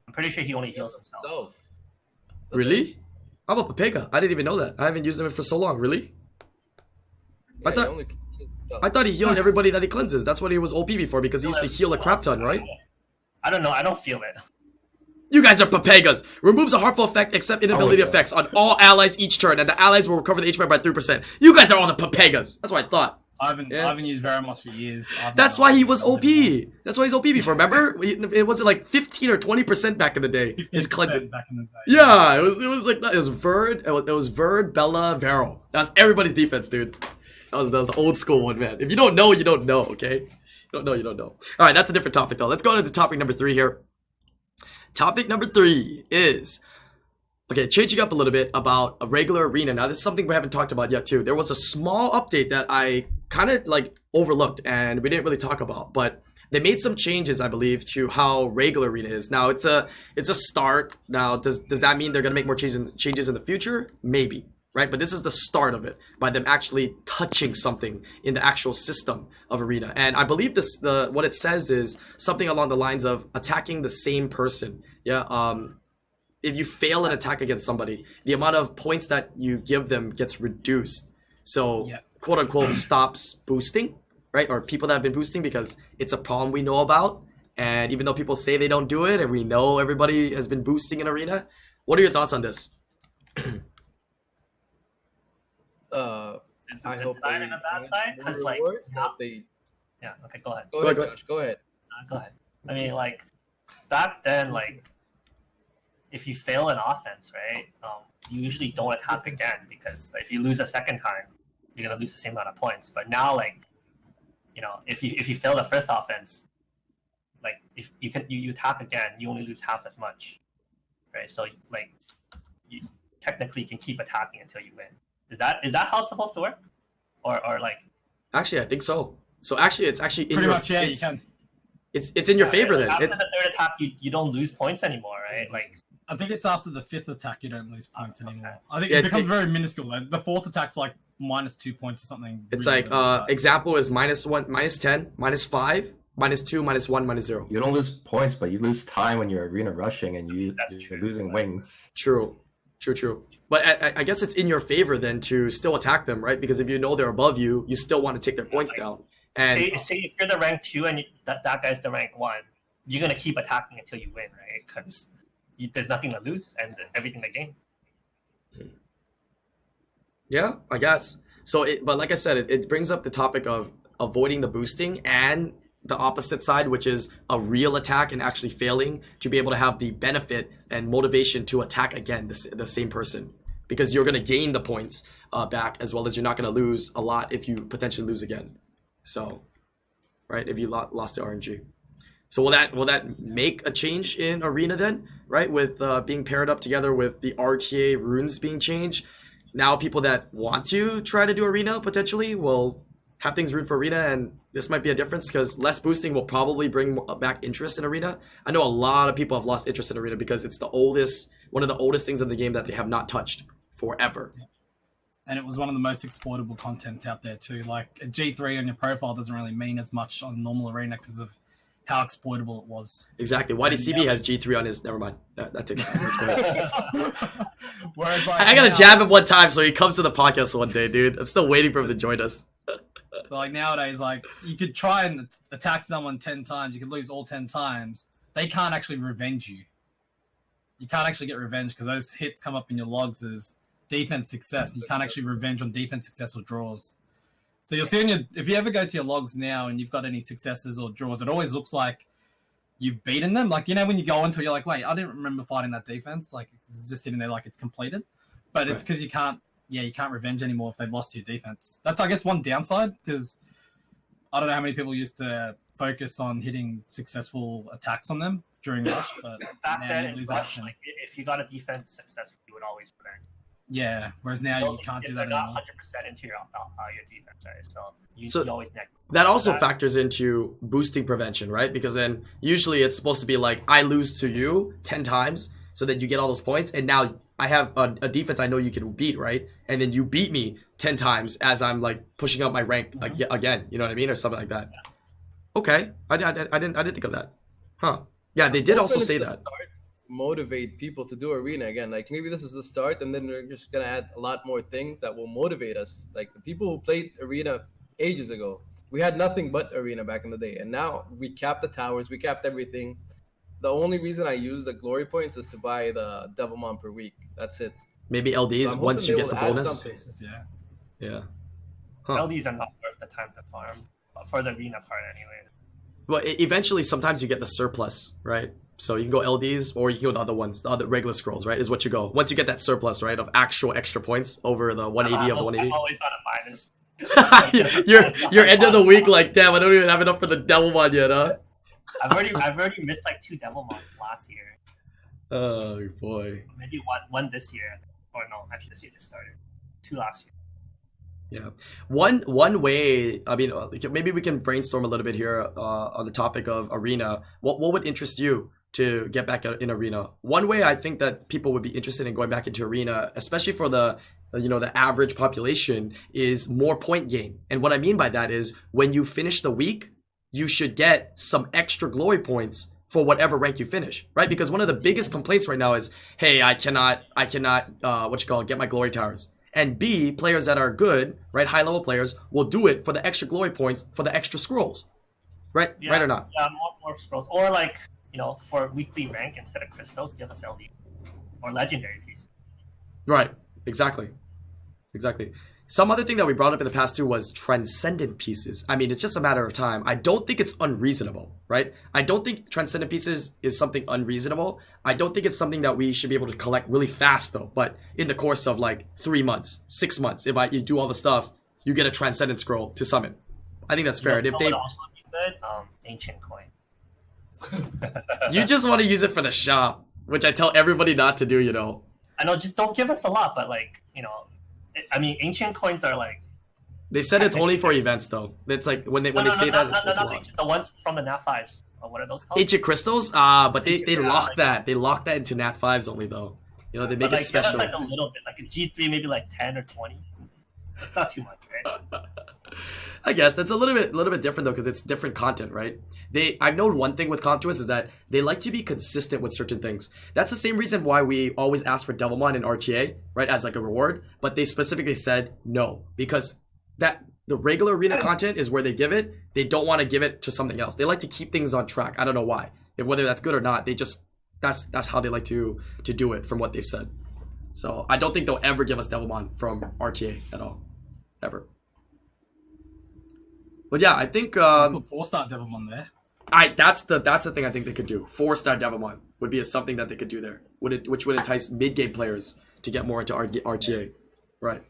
S5: I'm pretty sure he only heals himself.
S4: Self.
S1: Really? How about Papega? I didn't even know that. I haven't used him for so long. Really?
S4: Yeah,
S1: I thought-
S4: he only kills himself.
S1: I thought he healed everybody that he cleanses. That's what he was OP before because he used to heal a crap ton, right?
S5: I don't know. I don't feel it.
S1: You guys are Papegas. Removes a harmful effect except inability
S2: Oh, yeah.
S1: effects on all allies each turn, and the allies will recover the HP by 3%. You guys are all the Papegas. That's what I thought.
S3: I haven't used Veramos for years.
S1: That's why he was OP. That's why he's OP before. Remember? It was like 15 or 20% back in the day. His cleansing.
S3: back in the day.
S1: Yeah, it was like that. It was Verd. It was Verd, Bella, Vero. That's everybody's defense, dude. That was the old school one, man. If you don't know, you don't know. Okay, you don't know, you don't know. All right, that's a different topic though. Let's go into topic number 3 here. Topic number 3 is changing up a little bit about a regular arena. Now, this is something we haven't talked about yet too. There was a small update that I kind of like overlooked and we didn't really talk about, but they made some changes, I believe, to how regular arena is. Now, it's a start. Now, does that mean they're gonna make more changes in the future? Maybe, right? But this is the start of it by them actually touching something in the actual system of arena. And I believe what it says is something along the lines of attacking the same person. Yeah. If you fail an attack against somebody, the amount of points that you give them gets reduced. So, quote unquote, stops boosting, right? Or people that have been boosting because it's a problem we know about. And even though people say they don't do it, and we know everybody has been boosting in arena, what are your thoughts on this?
S5: Is it a good side and a bad side? Because like, yeah. Okay, go ahead.
S4: Go ahead, Josh. Go ahead.
S5: Go ahead. I mean, like back then, like if you fail an offense, right, you usually don't attack again because if you lose a second time, you're gonna lose the same amount of points. But now, like, you know, if you fail the first offense, like if you attack again, you only lose half as much, right? So like, you technically can keep attacking until you win. Is that how it's supposed to work, or like?
S1: Actually, I think so. So actually, it's actually in
S3: Pretty
S1: your,
S3: much, yeah, you can.
S1: It's in your favor then.
S5: After
S1: It's
S5: the third attack, you don't lose points anymore, right? Like,
S3: I think it's after the 5th attack you don't lose points anymore. I think
S1: Yeah,
S3: it becomes very minuscule. Like, the 4th attack's like -2 points or something.
S1: it's
S3: really
S1: like
S3: little, but-
S1: example is -1, -10, -5, -2, -1, -0.
S2: You don't lose points, but you lose time when you're arena rushing and you're
S5: true.
S2: losing wings.
S1: True. But I guess it's in your favor then to still attack them, right? Because if you know they're above you, you still want to take their points down. And
S5: say if you're the rank 2 and that guy's the rank 1, you're gonna keep attacking until you win, right? Because there's nothing to lose and everything to gain.
S1: yeah, I guess. So, but like I said, it brings up the topic of avoiding the boosting and the opposite side, which is a real attack and actually failing to be able to have the benefit and motivation to attack again the same person, because you're going to gain the points back, as well as you're not going to lose a lot if you potentially lose again. So, right, if you lost the RNG. So will that make a change in arena then, right? With being paired up together with the RTA runes being changed. Now people that want to try to do arena potentially will have things rune for arena, and this might be a difference because less boosting will probably bring back interest in arena. I know a lot of people have lost interest in arena because it's one of the oldest things in the game that they have not touched forever.
S3: And it was one of the most exploitable contents out there too. Like a G3 on your profile doesn't really mean as much on normal arena because of how exploitable it was.
S1: Exactly. YDCB has G3 on his. Never mind. That takes.
S3: Whereas like
S1: I gotta
S3: now-
S1: jab him one time so he comes to the podcast one day, dude. I'm still waiting for him to join us.
S3: So like nowadays, like you could try and attack someone 10 times, you could lose all 10 times. They can't actually revenge you. You can't actually get revenge because those hits come up in your logs as defense success. You can't actually revenge on defense success or draws. So you'll see if you ever go to your logs now and you've got any successes or draws, it always looks like you've beaten them. Like, you know, when you go into it, you're like, wait, I didn't remember fighting that defense. Like, it's just sitting there like it's completed. But it's because you can't revenge anymore if they've lost your defense. That's, I guess, one downside, because I don't know how many people used to focus on hitting successful attacks on them during Rush, but
S5: Back
S3: now
S5: then
S3: you
S5: in
S3: lose
S5: Rush,
S3: action.
S5: like if you got a defense successful, you would always revenge.
S3: Yeah, whereas now you can't do that
S5: They're not
S3: anymore.
S5: 100% into your defense, right? So you always neck.
S1: That also factors into boosting prevention, right? Because then usually it's supposed to be like, I lose to you 10 times so that you get all those points, and now I have a defense I know you can beat, right? And then you beat me 10 times as I'm like pushing up my rank again, you know what I mean? Or something like that. Okay, I didn't think of that. Huh. Yeah, they did also say that.
S4: Motivate people to do arena again. Like, maybe this is the start, and then we're just gonna add a lot more things that will motivate us. Like, the people who played arena ages ago, we had nothing but arena back in the day, and now we capped the towers, we capped everything. The only reason I use the glory points is to buy the Devilmon per week. That's it.
S1: Maybe LDs
S4: So
S1: once you get the bonus.
S3: Yeah.
S1: Huh.
S5: LDs are not worth the time to farm for the arena part anyway.
S1: Well, eventually, sometimes you get the surplus, right? So you can go LDs, or you can go the other ones, the other regular scrolls, right? Is what you go. Once you get that surplus, right, of actual extra points over the 180 of the 180.
S5: I'm always on a minus.
S1: You're end of the week like, damn, I don't even have enough for the Devilmon yet, huh?
S5: I've already missed like 2 Devilmons last year.
S1: Oh boy.
S5: Maybe one this year, or no, actually this year just started. 2 last year.
S1: Yeah. One way, I mean, maybe we can brainstorm a little bit here on the topic of arena. What would interest you to get back in arena? One way I think that people would be interested in going back into arena, especially for the average population, is more point gain. And what I mean by that is when you finish the week, you should get some extra glory points for whatever rank you finish, right? Because one of the biggest complaints right now is, hey, I cannot get my glory towers. And B, players that are good, right, high level players will do it for the extra glory points for the extra scrolls, right?
S5: Yeah,
S1: right or not?
S5: Yeah, more scrolls, or like, for weekly rank instead of crystals, give us LD or legendary piece.
S1: Right. Exactly. Some other thing that we brought up in the past too was transcendent pieces. I mean, it's just a matter of time. I don't think it's unreasonable, right? I don't think transcendent pieces is something unreasonable. I don't think it's something that we should be able to collect really fast though. But in the course of like 3 months, 6 months, if you do all the stuff, you get a transcendent scroll to summon. I think that's fair. And if they
S5: would also be good, ancient coin.
S1: You just want to use it for the shop, which I tell everybody not to do,
S5: I know, just don't give us a lot, but like, I mean, ancient coins are like.
S1: They said it's only for events though. It's like when they say that, it's a lot.
S5: The ones from the Nat 5s. What are those called?
S1: Ancient crystals? But they lock that. They lock that into Nat 5s only though. They make it special.
S5: Give us like a little bit, like a G3, maybe like 10 or 20. It's not too much, right?
S1: I guess that's a little bit different though, because it's different content, right? I've known one thing with Comp2us is that they like to be consistent with certain things. That's the same reason why we always ask for Devilmon and RTA, right, as like a reward. But they specifically said no, because that the regular arena content is where they give it. They don't want to give it to something else. They like to keep things on track. I don't know why. Whether that's good or not, they just that's how they like to do it from what they've said. So I don't think they'll ever give us Devilmon from RTA at all, ever. But yeah, I think
S3: put 4-star Devilmon there.
S1: That's the thing I think they could do. 4-star Devilmon would be something that they could do there. Which would entice mid-game players to get more into RTA. Right.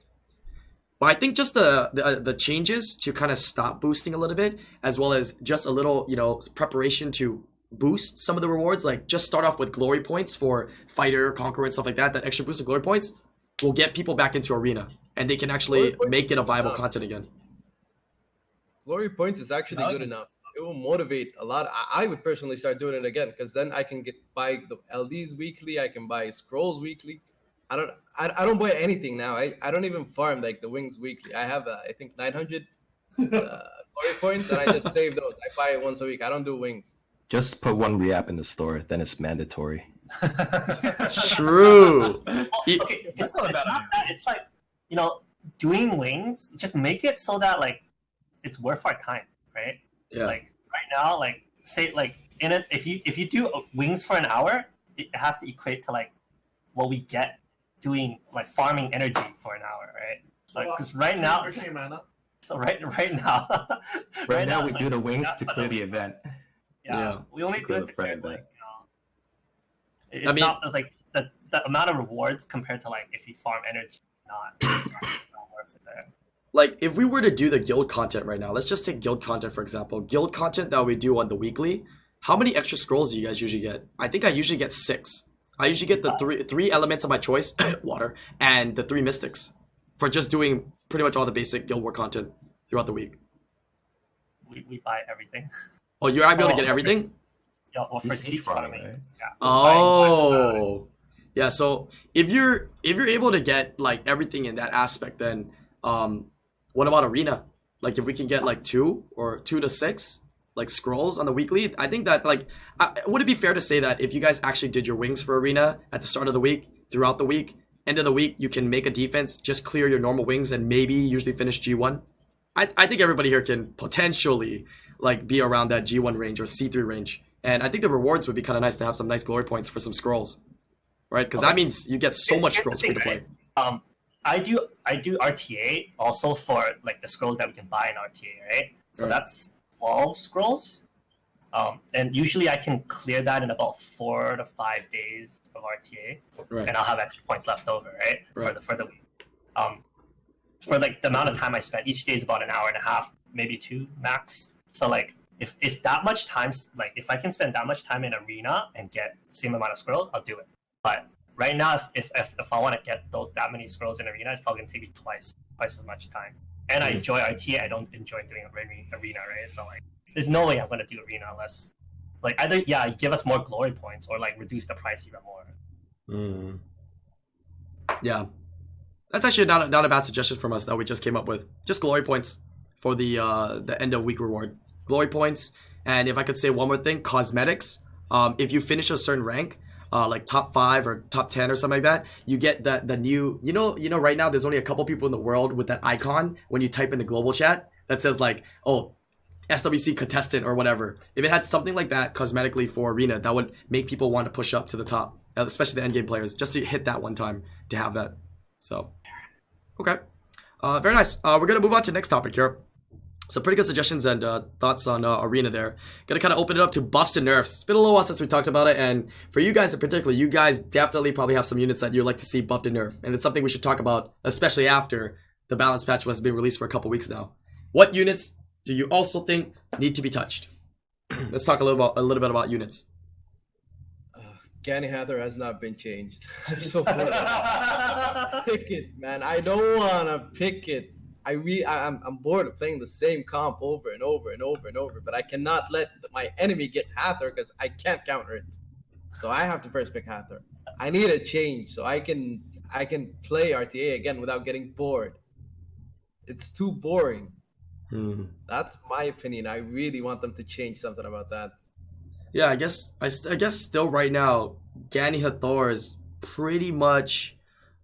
S1: But I think just the changes to kind of stop boosting a little bit, as well as just a little, preparation to boost some of the rewards, like just start off with glory points for fighter, conqueror, and stuff like that. That extra boost of glory points will get people back into arena, and they can actually make it a viable content again.
S4: Glory points is actually good enough. It will motivate a lot. I would personally start doing it again, because then I can buy the LDs weekly. I can buy scrolls weekly. I don't buy anything now. I don't even farm like the wings weekly. I have I think 900 glory points, and I just save those. I buy it once a week. I don't do wings.
S2: Just put one re-app in the store, then it's mandatory.
S1: True.
S5: Okay, it's not that. It's like, doing wings. Just make it so that like it's worth our time, right?
S1: Yeah.
S5: Like right now, like say like in it, if you do wings for an hour, it has to equate to like what we get doing like farming energy for an hour, right? Like because right now, so right now,
S2: Right now we
S5: it's
S2: do
S5: like,
S2: the wings to clear the event.
S1: Yeah.
S5: We only do
S2: Good
S5: it to
S2: friend,
S5: clear, like,
S1: I
S5: it's
S1: mean-
S5: not like the amount of rewards compared to like if you farm energy, not worth it there.
S1: Like, if we were to do the guild content right now, let's just take guild content for example. Guild content that we do on the weekly. How many extra scrolls do you guys usually get? I think I usually get 6. I usually get the three elements of my choice, water, and the 3 mystics for just doing pretty much all the basic guild war content throughout the week.
S5: We buy everything.
S1: Oh, you're able to get everything?
S5: Yeah, well, for
S2: He's
S5: siege
S2: farming,
S5: farming,
S2: right?
S5: yeah.
S1: Oh, yeah. So if you're able to get like everything in that aspect, then what about arena? Like if we can get like 2 to 6 like scrolls on the weekly, I think that like would it be fair to say that if you guys actually did your wings for arena at the start of the week, throughout the week, end of the week, you can make a defense, just clear your normal wings, and maybe usually finish G1. I think everybody here can potentially like be around that G1 range or C3 range. And I think the rewards would be kind of nice to have some nice glory points for some scrolls, right? Because that means you get so much scrolls free to play.
S5: I do RTA also for like the scrolls that we can buy in RTA, right? So
S1: Right.
S5: that's 12 scrolls. And usually I can clear that in about 4 to 5 days of RTA,
S1: Right.
S5: and I'll have extra points left over, right?
S1: Right.
S5: For the week. For like the amount of time I spent, each day is about an hour and a half, maybe 2 max. So like if that much time, like if I can spend that much time in arena and get the same amount of scrolls, I'll do it. But right now, if I want to get that many scrolls in arena, it's probably gonna take me twice as much time. And I enjoy RTA. I don't enjoy doing arena, right? So like, there's no way I'm gonna do arena unless, like, either give us more glory points or like reduce the price even more.
S1: Yeah, that's actually not a bad suggestion from us that we just came up with. Just glory points for the end of week reward. Glory points, and if I could say one more thing, cosmetics. If you finish a certain rank, like top 5 or top 10 or something like that, you get the new. You know, right now there's only a couple people in the world with that icon when you type in the global chat that says like, oh, SWC contestant or whatever. If it had something like that cosmetically for arena, that would make people want to push up to the top, especially the endgame players, just to hit that one time to have that. So, okay, very nice. We're gonna move on to the next topic here. Some pretty good suggestions and thoughts on arena there. Gonna kind of open it up to buffs and nerfs. It's been a little while since we talked about it, and for you guys in particular, you guys definitely probably have some units that you'd like to see buffed and nerfed, and it's something we should talk about, especially after the balance patch was being released for a couple weeks now. What units do you also think need to be touched? Let's talk a little bit about units.
S4: Gani Hathor has not been changed. I'm so bored. Pick it, man. I don't wanna pick it. I'm bored of playing the same comp over and over and over and over, but I cannot let my enemy get Hathor because I can't counter it. So I have to first pick Hathor. I need a change so I can play RTA again without getting bored. It's too boring. That's my opinion. I really want them to change something about that.
S1: Yeah, I guess still right now, Gani Hathor is pretty much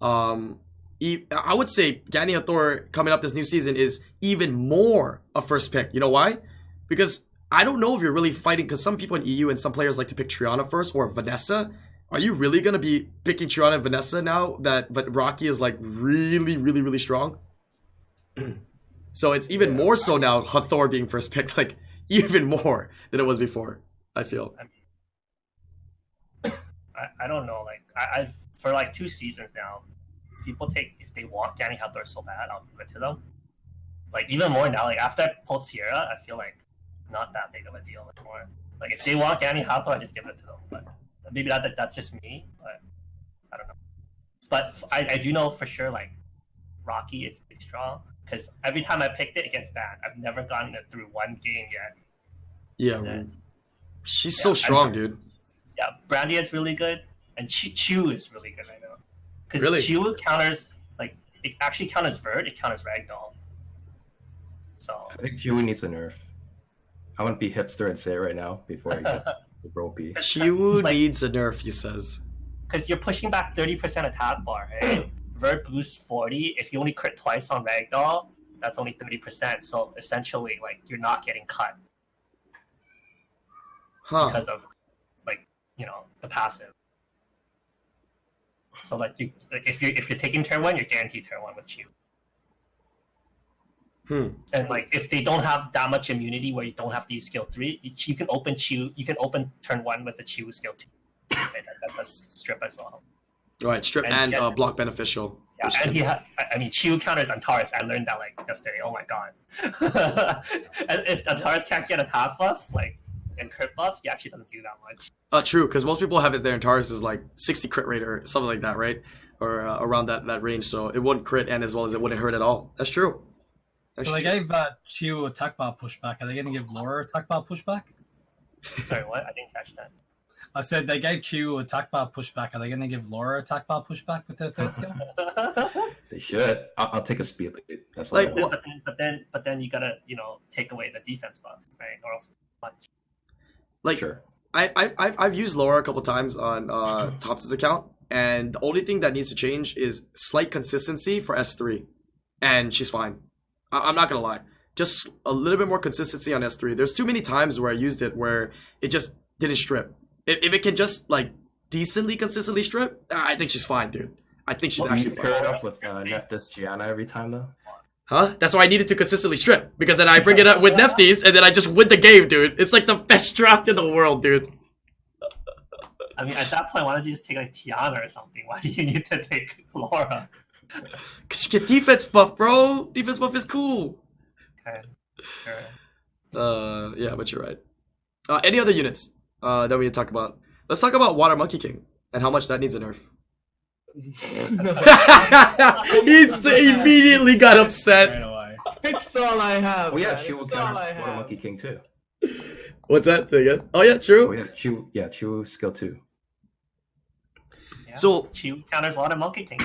S1: I would say Gani Hathor coming up this new season is even more a first pick. You know why? Because I don't know if you're really fighting, because some people in EU and some players like to pick Triana first or Vanessa. Are you really going to be picking Triana and Vanessa now that Rocky is like really, really, really strong? So it's even more so now Hathor being first pick, like even more than it was before, I feel.
S5: I don't know. Like I've for like 2 seasons now, people if they want Gani Hathor so bad, I'll give it to them. Like even more now, like after I pulled Sierra, I feel like it's not that big of a deal anymore. Like if they want Gani Hathor, I just give it to them. But maybe that's just me, but I don't know. But I do know for sure like Rocky is pretty strong because every time I picked it, it gets banned. I've never gotten it through one game yet.
S1: Yeah, she's so strong, dude.
S5: Yeah, Brandy is really good, and Chu is really good right now. Because
S1: Really?
S5: Chu counters, like, it actually counters Vert, it counters Ragdoll. So,
S2: I think Chewie needs a nerf. I want to be hipster and say it right now before I get the ropey.
S1: Chiwu
S5: like-
S1: needs a nerf, he says.
S5: because you're pushing back 30% attack bar, right? Vert boosts 40. If you only crit twice on Ragdoll, that's only 30%. So, essentially, like, you're not getting cut
S1: Huh.
S5: because of, like, you know, the passive. So, like, if you're taking turn 1, you're guaranteed turn 1 with Chu. And like if they don't have that much immunity where you don't have to use skill 3, you can open Chew. You can open turn 1 with a Chew skill 2. That's a strip as well.
S1: Right, strip and block beneficial.
S5: Yeah, and I mean, Chew counters Antares. I learned that like yesterday. Oh my god! And if Antares can't get attack buff, like and crit buff, he actually doesn't do that much.
S1: True, because most people have his their Antares is like 60 crit rate or something like that, right? Or around that range, so it wouldn't crit and as well as it wouldn't hurt at all. That's true.
S3: So they gave Chew attack bar pushback. Are they going to give Laura attack bar pushback?
S5: Sorry, what? I didn't catch that.
S3: I said they gave Chew attack bar pushback. Are they going to give Laura attack bar pushback with their third skill?
S2: They should. I'll take a speed lead. That's
S1: Like,
S2: all.
S5: but then you gotta take away the defense buff, right? Or else punch.
S1: Like,
S2: Sure.
S1: I've used Laura a couple times on Thompson's account, and the only thing that needs to change is slight consistency for S3, and she's fine. I'm not gonna lie, just a little bit more consistency on S3. There's too many times where I used it where it just didn't strip. If it can just like decently consistently strip, I think she's fine, dude. I think she's
S2: Do you
S1: actually
S2: pair
S1: fine.
S2: it up with Nephthys Gianna every time though?
S1: Huh? That's why I needed to consistently strip, because then I bring it up with Nephthys and then I just win the game, dude. It's like the best draft in the world, dude.
S5: I mean, at that point, why don't you just take like Tiana or something? Why do you need to take Laura?
S1: Cause you get defense buff, bro. Defense buff is cool.
S5: Okay, sure.
S1: Yeah, but you're right. Any other units that we can talk about? Let's talk about Water Monkey King and how much that needs a nerf. He immediately got upset.
S3: Right away.
S4: It's all I have.
S2: Oh yeah,
S4: man.
S2: Chew will
S4: It's all
S2: counter
S4: I
S2: Water
S4: have.
S2: Monkey King too.
S1: What's that? Say again. Oh yeah, true.
S2: Oh yeah, Chew skill 2.
S5: Yeah.
S1: So-
S5: Chew counters Water Monkey King.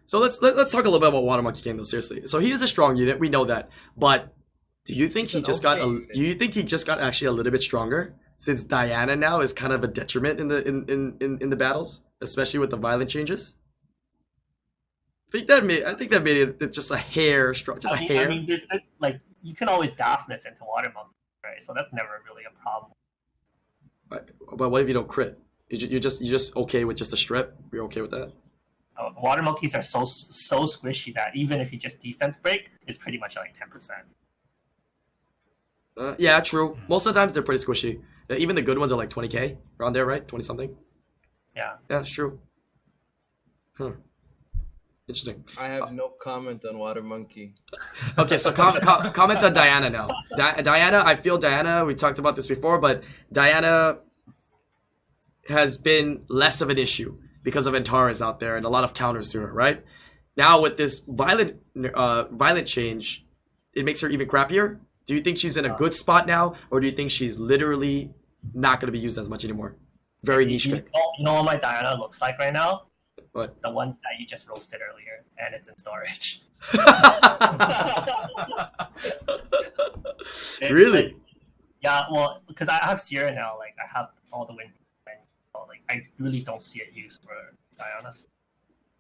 S1: So let's talk a little bit about Water Monkey King though. Seriously, so he is a strong unit. We know that, but do you think he
S4: It's
S1: just
S4: an
S1: got?
S4: okay unit.
S1: Do you think he just got actually a little bit stronger since Diana now is kind of a detriment in the battles, especially with the violent changes? I think that made it just a hair strong, just a hair.
S5: I mean, like you can always daftness into Water Monkey, right? So that's never really a problem.
S1: But what if you don't crit? You're just okay with just a strip? You're okay with that?
S5: Water monkeys are so squishy that even if you just defense break, it's pretty much like 10%.
S1: Yeah, true. Most of the times they're pretty squishy. Even the good ones are like 20k around there, right? 20 something.
S5: Yeah.
S1: Yeah, it's true. Interesting.
S4: I have no comment on Water Monkey.
S1: Okay, so comments on Diana now. Diana, I feel Diana. We talked about this before, but Diana has been less of an issue because of Antares out there and a lot of counters to her, right? Now with this violent change, it makes her even crappier. Do you think she's in a good spot now, or do you think she's literally not going to be used as much anymore? Very niche
S5: You
S1: pick.
S5: know what my Diana looks like right now?
S1: What?
S5: The one that you just roasted earlier, and it's in storage.
S1: Really?
S5: Like, yeah, well, because I have Sierra now. Like, I have all the win. So, like, I really don't see it used for Diana.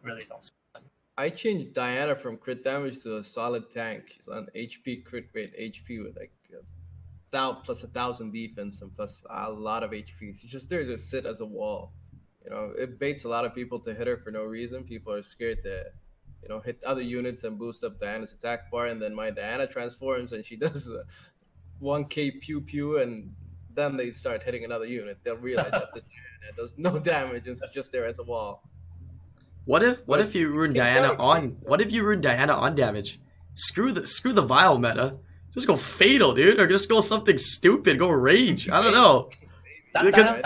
S5: Really don't. See it.
S4: I changed Diana from crit damage to a solid tank. She's on HP crit rate, HP with like plus 1,000 defense and plus a lot of HP. She's just there to sit as a wall. You know, it baits a lot of people to hit her for no reason. People are scared to, hit other units and boost up Diana's attack bar. And then my Diana transforms and she does 1k pew pew, and then they start hitting another unit. They'll realize that this Diana does no damage and it's just there as a wall.
S1: What if you ruin Diana on damage? Screw the vile meta. Just go fatal, dude, or just go something stupid. Go rage. I don't know.
S5: That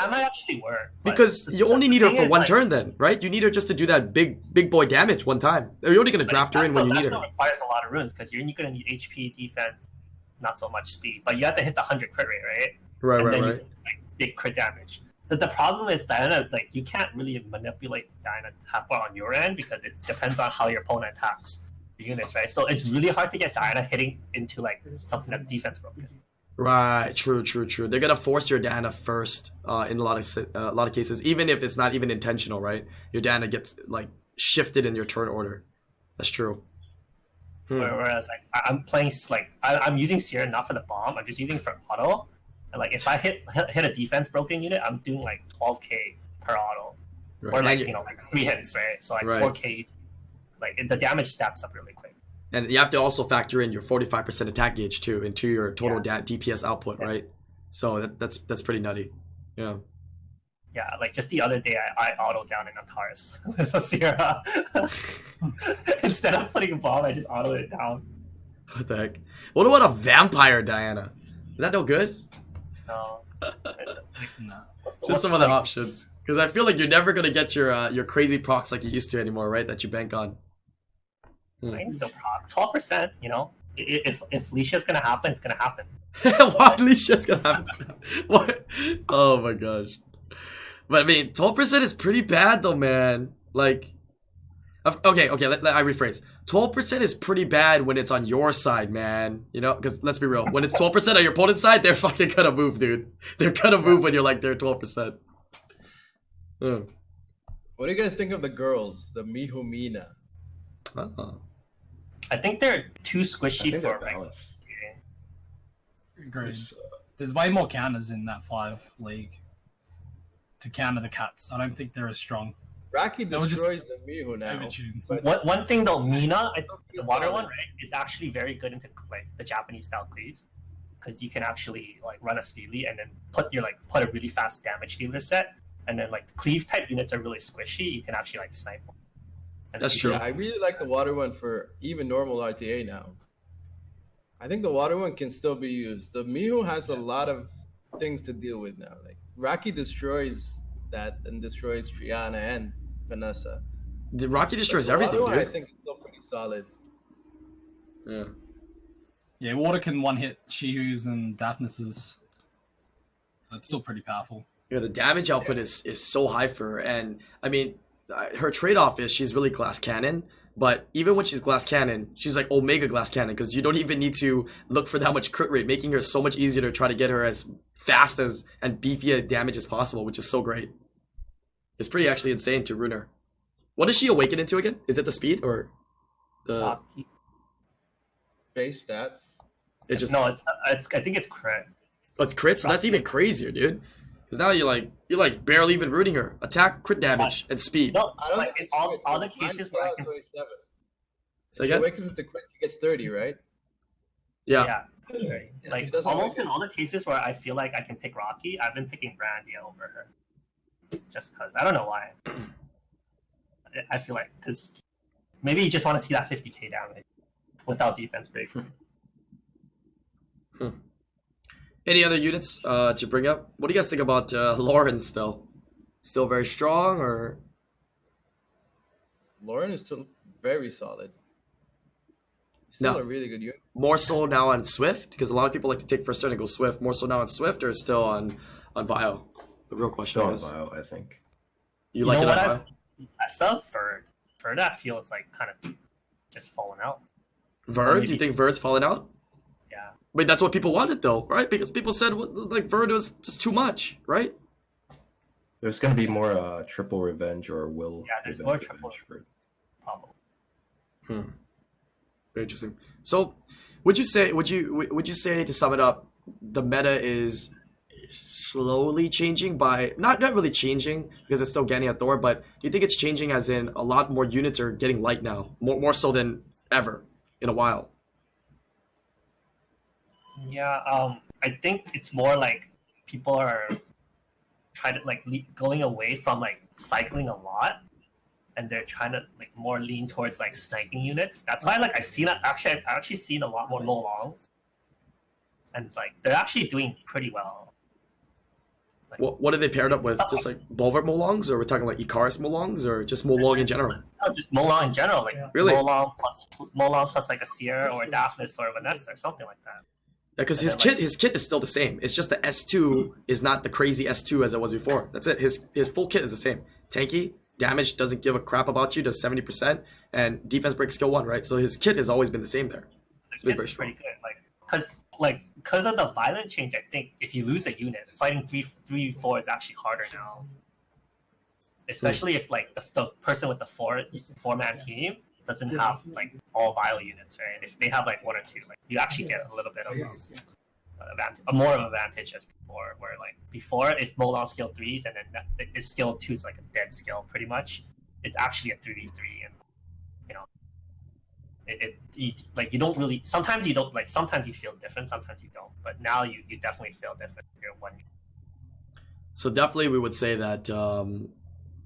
S5: might actually work.
S1: Because you only need her
S5: thing
S1: for
S5: is,
S1: one
S5: like,
S1: turn, then, right? You need her just to do that big boy damage one time. You're only gonna draft her in when you need her.
S5: That still requires a lot of runes because you're gonna need HP, defense, not so much speed. But you have to hit the 100 crit rate, right?
S1: Right,
S5: And
S1: right,
S5: then
S1: right.
S5: you get, like, big crit damage. The problem is Diana, like, you can't really manipulate Diana attack bar on your end because it depends on how your opponent attacks the units, right? So it's really hard to get Diana hitting into like something that's defense broken.
S1: Right, true. They're gonna force your Diana first in a lot of cases, even if it's not even intentional, right? Your Diana gets like shifted in your turn order. That's true.
S5: Whereas like I'm playing like I'm using Sierra not for the bomb. I'm just using it for auto. And like if I hit a defense broken unit, I'm doing like 12k per auto,
S1: Right.
S5: or like
S1: And
S5: like 3 hits, right? So like
S1: Right.
S5: 4k. Like the damage stacks up really quick.
S1: And you have to also factor in your 45% attack gauge too into your total DPS output, right? So that's pretty nutty. Yeah.
S5: Yeah, like just the other day, I auto down an Antares with a Sierra. Instead of putting a bomb, I just autoed it down.
S1: What the heck? What about a vampire Diana? Is that no good?
S5: No.
S3: No.
S1: Just some other options. Because I feel like you're never gonna get your crazy procs like you used to anymore, right? That you bank on.
S5: I can still proc 12%. You know, if Leasha's gonna happen, it's gonna happen.
S1: Why Alicia's gonna happen? What? Oh my gosh. But I mean, 12% is pretty bad though, man. Like, okay, I rephrase. 12% is pretty bad when it's on your side, man. You know, because let's be real. When it's 12% on your opponent's side, they're fucking gonna move, dude. They're gonna move when you're like, they're 12%.
S4: What do you guys think of the girls, the Mihumina?
S1: Oh.
S5: I think they're too
S2: I
S5: squishy
S2: think
S5: for
S2: they're
S5: regular
S2: balanced.
S5: shooting.
S3: Agreed. There's way more counters in that 5 league to counter the cats. I don't think they're as strong.
S4: Raki
S3: They were just
S4: destroys the Mihu now.
S3: Overtuned.
S4: But
S5: One thing though, Mina, the
S4: it's
S5: water
S4: solid.
S5: one, right, is actually very good into like the Japanese style cleaves, because you can actually like run a Steely and then put a really fast damage dealer set, and then like the cleave type units are really squishy. You can actually like snipe them. And
S1: That's
S5: you
S1: true.
S4: Yeah, I really like the water one for even normal RTA now. I think the water one can still be used. The Mihu has a lot of things to deal with now. Like Raki destroys that and destroys Triana and Vanessa.
S1: The Rocky destroys
S4: The
S1: everything,
S4: water one, I
S1: dude.
S4: think is still pretty solid.
S1: Yeah.
S3: Yeah, water can one hit Shihus and Daphneses. That's still pretty powerful.
S1: You know, the damage output is so high for her, and I mean, her trade-off is she's really glass cannon, but even when she's glass cannon, she's like omega glass cannon, because you don't even need to look for that much crit rate, making her so much easier to try to get her as fast as and beefy a damage as possible, which is so great. It's pretty actually insane to rune her. What does she awaken into again? Is it the speed or the?
S4: Base stats.
S1: It's just
S5: no, it's I think it's crit.
S1: oh, it's crit, so that's even crazier, dude. Because now you're like barely even rooting her. Attack, crit damage, and speed.
S5: No,
S4: I don't
S5: like
S4: think
S5: in
S4: it's
S5: all,
S4: crit.
S5: all the
S4: Mine
S5: cases where I
S4: is
S5: can
S4: 27.
S1: Say
S4: If she
S1: again?
S4: awakens into crit, she gets 30, right?
S1: Yeah.
S5: yeah, right.
S4: she
S5: Like
S4: doesn't
S5: almost
S4: like
S5: in all the cases where I feel like I can pick Rocky, I've been picking Brandia over her, just because I don't know why. I feel like because maybe you just want to see that 50k damage without defense break.
S1: Any other units to bring up? What do you guys think about Lauren still? Still very strong, or
S4: Lauren is still very solid. Still
S1: No.
S4: a really good unit.
S1: more so now on Swift? Because a lot of people like to take first turn and go Swift. More so now on Swift, or still on Bio? It's the real question.
S2: Still
S1: I
S2: on
S1: guess.
S2: bio, I think.
S1: You like it on Bio?
S5: I saw Ferd. Ferd, I feel is like kind of just falling out.
S1: Verd? Do you think Verd's falling out?
S5: Yeah.
S1: Wait, that's what people wanted though, right? Because people said like Verd was just too much, right?
S2: There's gonna be more triple revenge or will
S5: Yeah, there's
S2: revenge,
S5: more triple.
S2: for
S5: Probably.
S1: Very interesting. So, would you say to sum it up, the meta is slowly changing by not really changing because it's still getting at Thor, but do you think it's changing as in a lot more units are getting light now, more so than ever in a while?
S5: Yeah. I think it's more like people are trying to like going away from like cycling a lot, and they're trying to like more lean towards like sniping units. That's why like I've actually seen a lot more low longs, and like they're actually doing pretty well. Like,
S1: What are they paired up with? Just like Bulwark Molongs, or we're talking like Icarus Molongs, or just Molong in general?
S5: no, just Molong in general, like
S1: Really?
S5: Molong plus like a Sierra or a Daphnis or a Vanessa or something like that.
S1: Because
S5: And
S1: his
S5: then,
S1: his kit is still the same. It's just the S2 is not the crazy S2 as it was before. That's it. His full kit is the same. Tanky, damage doesn't give a crap about you, does 70%, and defense break skill 1, right? So his kit has always been the same there. It's been very
S5: It's pretty
S1: strong.
S5: good, because of the violent change. I think if you lose a unit, fighting 3v4 is actually harder now. Especially if like the person with the four-man team doesn't have like all vile units, right? If they have like one or two, like you actually get a little bit of advantage, more of an advantage as before. Where like before, if Molong skill 3s and then his skill 2 is like a dead skill, pretty much, it's actually a 3v3, and you know, like you don't really. Sometimes you don't like. Sometimes you feel different. Sometimes you don't. But now you definitely feel different. If you're one.
S1: So definitely we would say that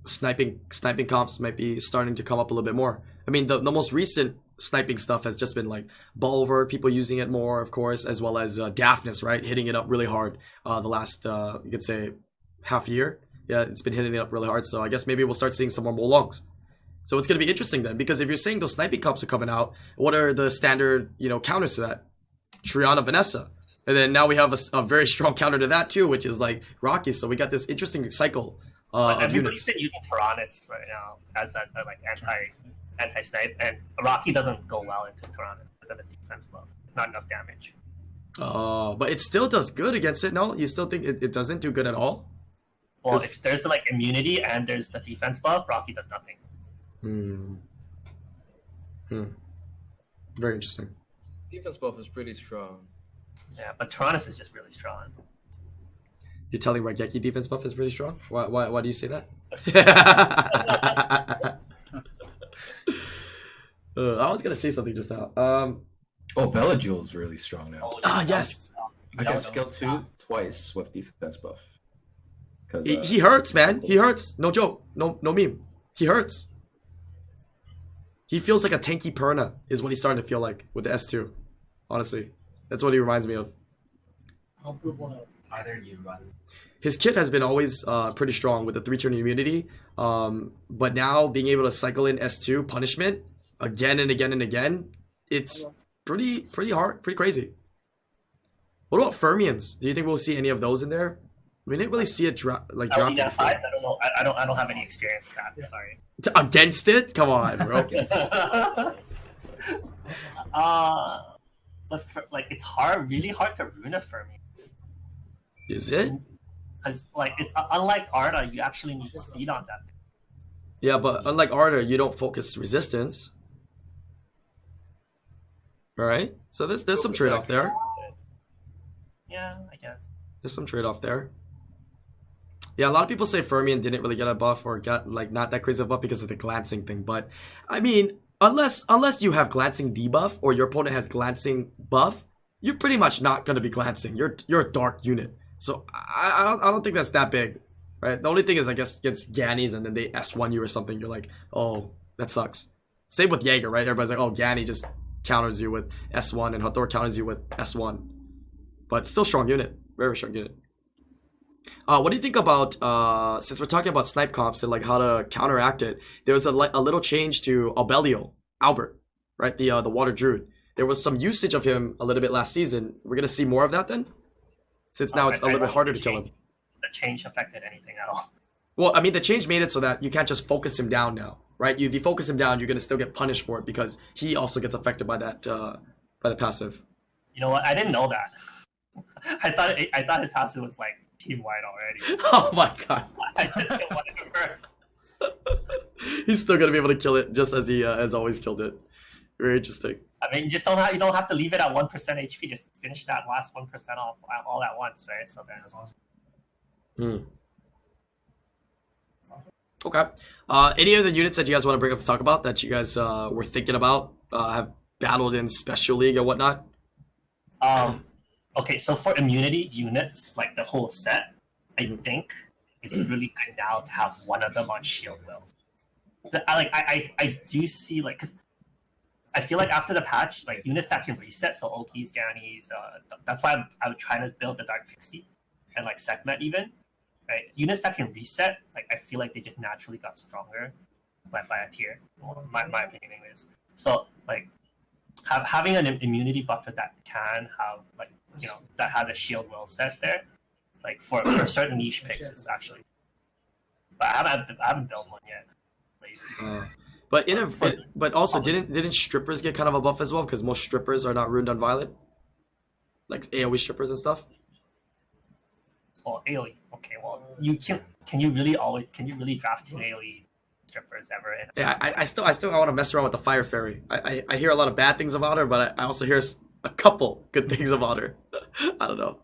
S1: sniping comps might be starting to come up a little bit more. I mean, the most recent sniping stuff has just been like ball over, people using it more, of course, as well as Daphnis, right? Hitting it up really hard the last, you could say, half year. Yeah, it's been hitting it up really hard. So I guess maybe we'll start seeing some more longs. So it's going to be interesting then, because if you're saying those sniping comps are coming out, what are the standard, counters to that? Triana, Vanessa. And then now we have a very strong counter to that too, which is like Rocky. So we got this interesting cycle of
S5: Everybody's
S1: units.
S5: been using Tyrannus right now as a like anti snipe, and Rocky doesn't go well into Tyrannus because of the defense buff. Not enough damage.
S1: But it still does good against it. No, you still think it doesn't do good at all?
S5: Well, if there's like immunity and there's the defense buff, Rocky does nothing.
S1: Very interesting.
S4: Defense buff is pretty strong.
S5: Yeah, but Tyrannus is just really strong.
S1: You're telling Raigeki defense buff is really strong? Why do you say that? I was gonna say something just now.
S2: Bellajewel's really strong now.
S1: Yes.
S2: I got skill 2 twice with defense buff.
S1: He hurts, man. He hurts. No joke. No meme. He hurts. He feels like a tanky Perna is what he's starting to feel like with the S2. Honestly. That's what he reminds me of.
S6: How good one either you run?
S1: His kit has been always pretty strong with the 3-turn immunity. But now being able to cycle in S2 punishment again and again and again, it's pretty hard, pretty crazy. What about Fermions? Do you think we'll see any of those in there? We didn't really see it drafted before.
S5: I don't know. I don't have any experience with that. Yeah. Sorry.
S1: Against it? Come on, bro.
S5: But it's really hard to rune a Fermion.
S1: Is it?
S5: Because it's unlike Arda, you actually need speed on that.
S1: Yeah, but unlike Arda, you don't focus resistance. Alright? So there's some trade-off there.
S5: Yeah, I guess.
S1: There's some trade-off there. Yeah, a lot of people say Fermion didn't really get a buff or got not that crazy of a buff because of the glancing thing. But I mean, unless you have glancing debuff or your opponent has glancing buff, you're pretty much not gonna be glancing. You're a dark unit. So I don't think that's that big. Right? The only thing is I guess against Gannies and then they S1 you or something, you're like, oh, that sucks. Same with Jaeger, right? Everybody's like, oh, Ganny just counters you with S1 and Hathor counters you with S1. But still strong unit. Very strong unit. What do you think about, since we're talking about snipe comps and like how to counteract it, there was a little change to Albert, right? The Water Druid. There was some usage of him a little bit last season. We're going to see more of that then? Since now it's a little bit harder to kill him.
S5: The change affected anything at all.
S1: Well, I mean, the change made it so that you can't just focus him down now, right? If you focus him down, you're going to still get punished for it because he also gets affected by that, by the passive.
S5: You know what? I didn't know that. I thought his passive was like team-wide already.
S1: Oh my god.
S5: I just didn't want to first.
S1: He's still going to be able to kill it just as he has always killed it. Very interesting.
S5: I mean, you don't have to leave it at 1% HP. Just finish that last 1% off all at once, right? So then.
S1: Okay. Any other units that you guys want to bring up to talk about that you guys were thinking about, have battled in Special League and whatnot?
S5: Okay, so for immunity units, like the whole set, I think it's really good now to have one of them on shield wills. I do see because I feel like after the patch, like units that can reset, so OPs, Gannies, that's why I would try to build the Dark Pixie and like Sekhmet even. Right, units that can reset, like I feel like they just naturally got stronger by a tier. My opinion, anyways. So like having an immunity buffer that can have that has a shield will set there, like for certain niche picks, is actually. But I haven't built one yet.
S1: But also didn't strippers get kind of a buff as well because most strippers are not ruined on Violet, like AOE strippers and stuff.
S5: Oh, AOE. Okay, well, can you really draft 2 AOE strippers ever?
S1: Yeah, I still want to mess around with the Fire Fairy. I hear a lot of bad things about her, but I also hear a couple good things about her. I don't know.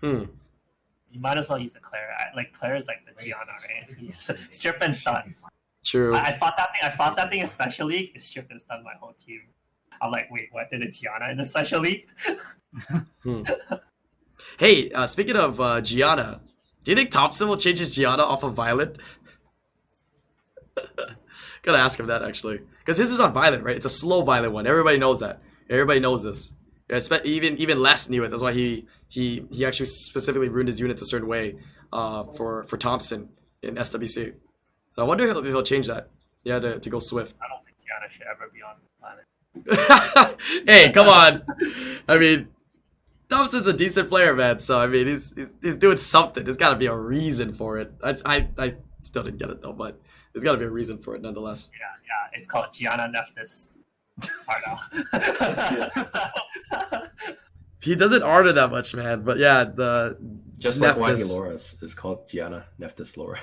S5: You might as well use a Claire. Claire is like the Gianna, right? Use strip and stun.
S1: True.
S5: I fought that thing. I fought that thing in Special League. It stripped and stunned my whole team. I'm like, wait, what? Did it Gianna in the Special League?
S1: Hey, speaking of Gianna, do you think Thompson will change his Gianna off of Violet? Gotta ask him that actually, because his is on Violet, right? It's a slow Violet one. Everybody knows that. Everybody knows this. Yeah, even Les knew it. That's why he actually specifically ruined his units a certain way for Thompson in SWC. So I wonder if he'll change that. Yeah, to go Swift.
S5: I don't think Gianna should ever be on Planet.
S1: Hey, come on. I mean, Thompson's a decent player, man. So I mean, he's doing something. There's got to be a reason for it. I still didn't get it though, but there's got to be a reason for it nonetheless.
S5: Yeah. It's called Gianna Neftis.
S1: He doesn't order that much, man. But yeah,
S2: Just like Whitey Laura's is called Gianna Nephthys Laura.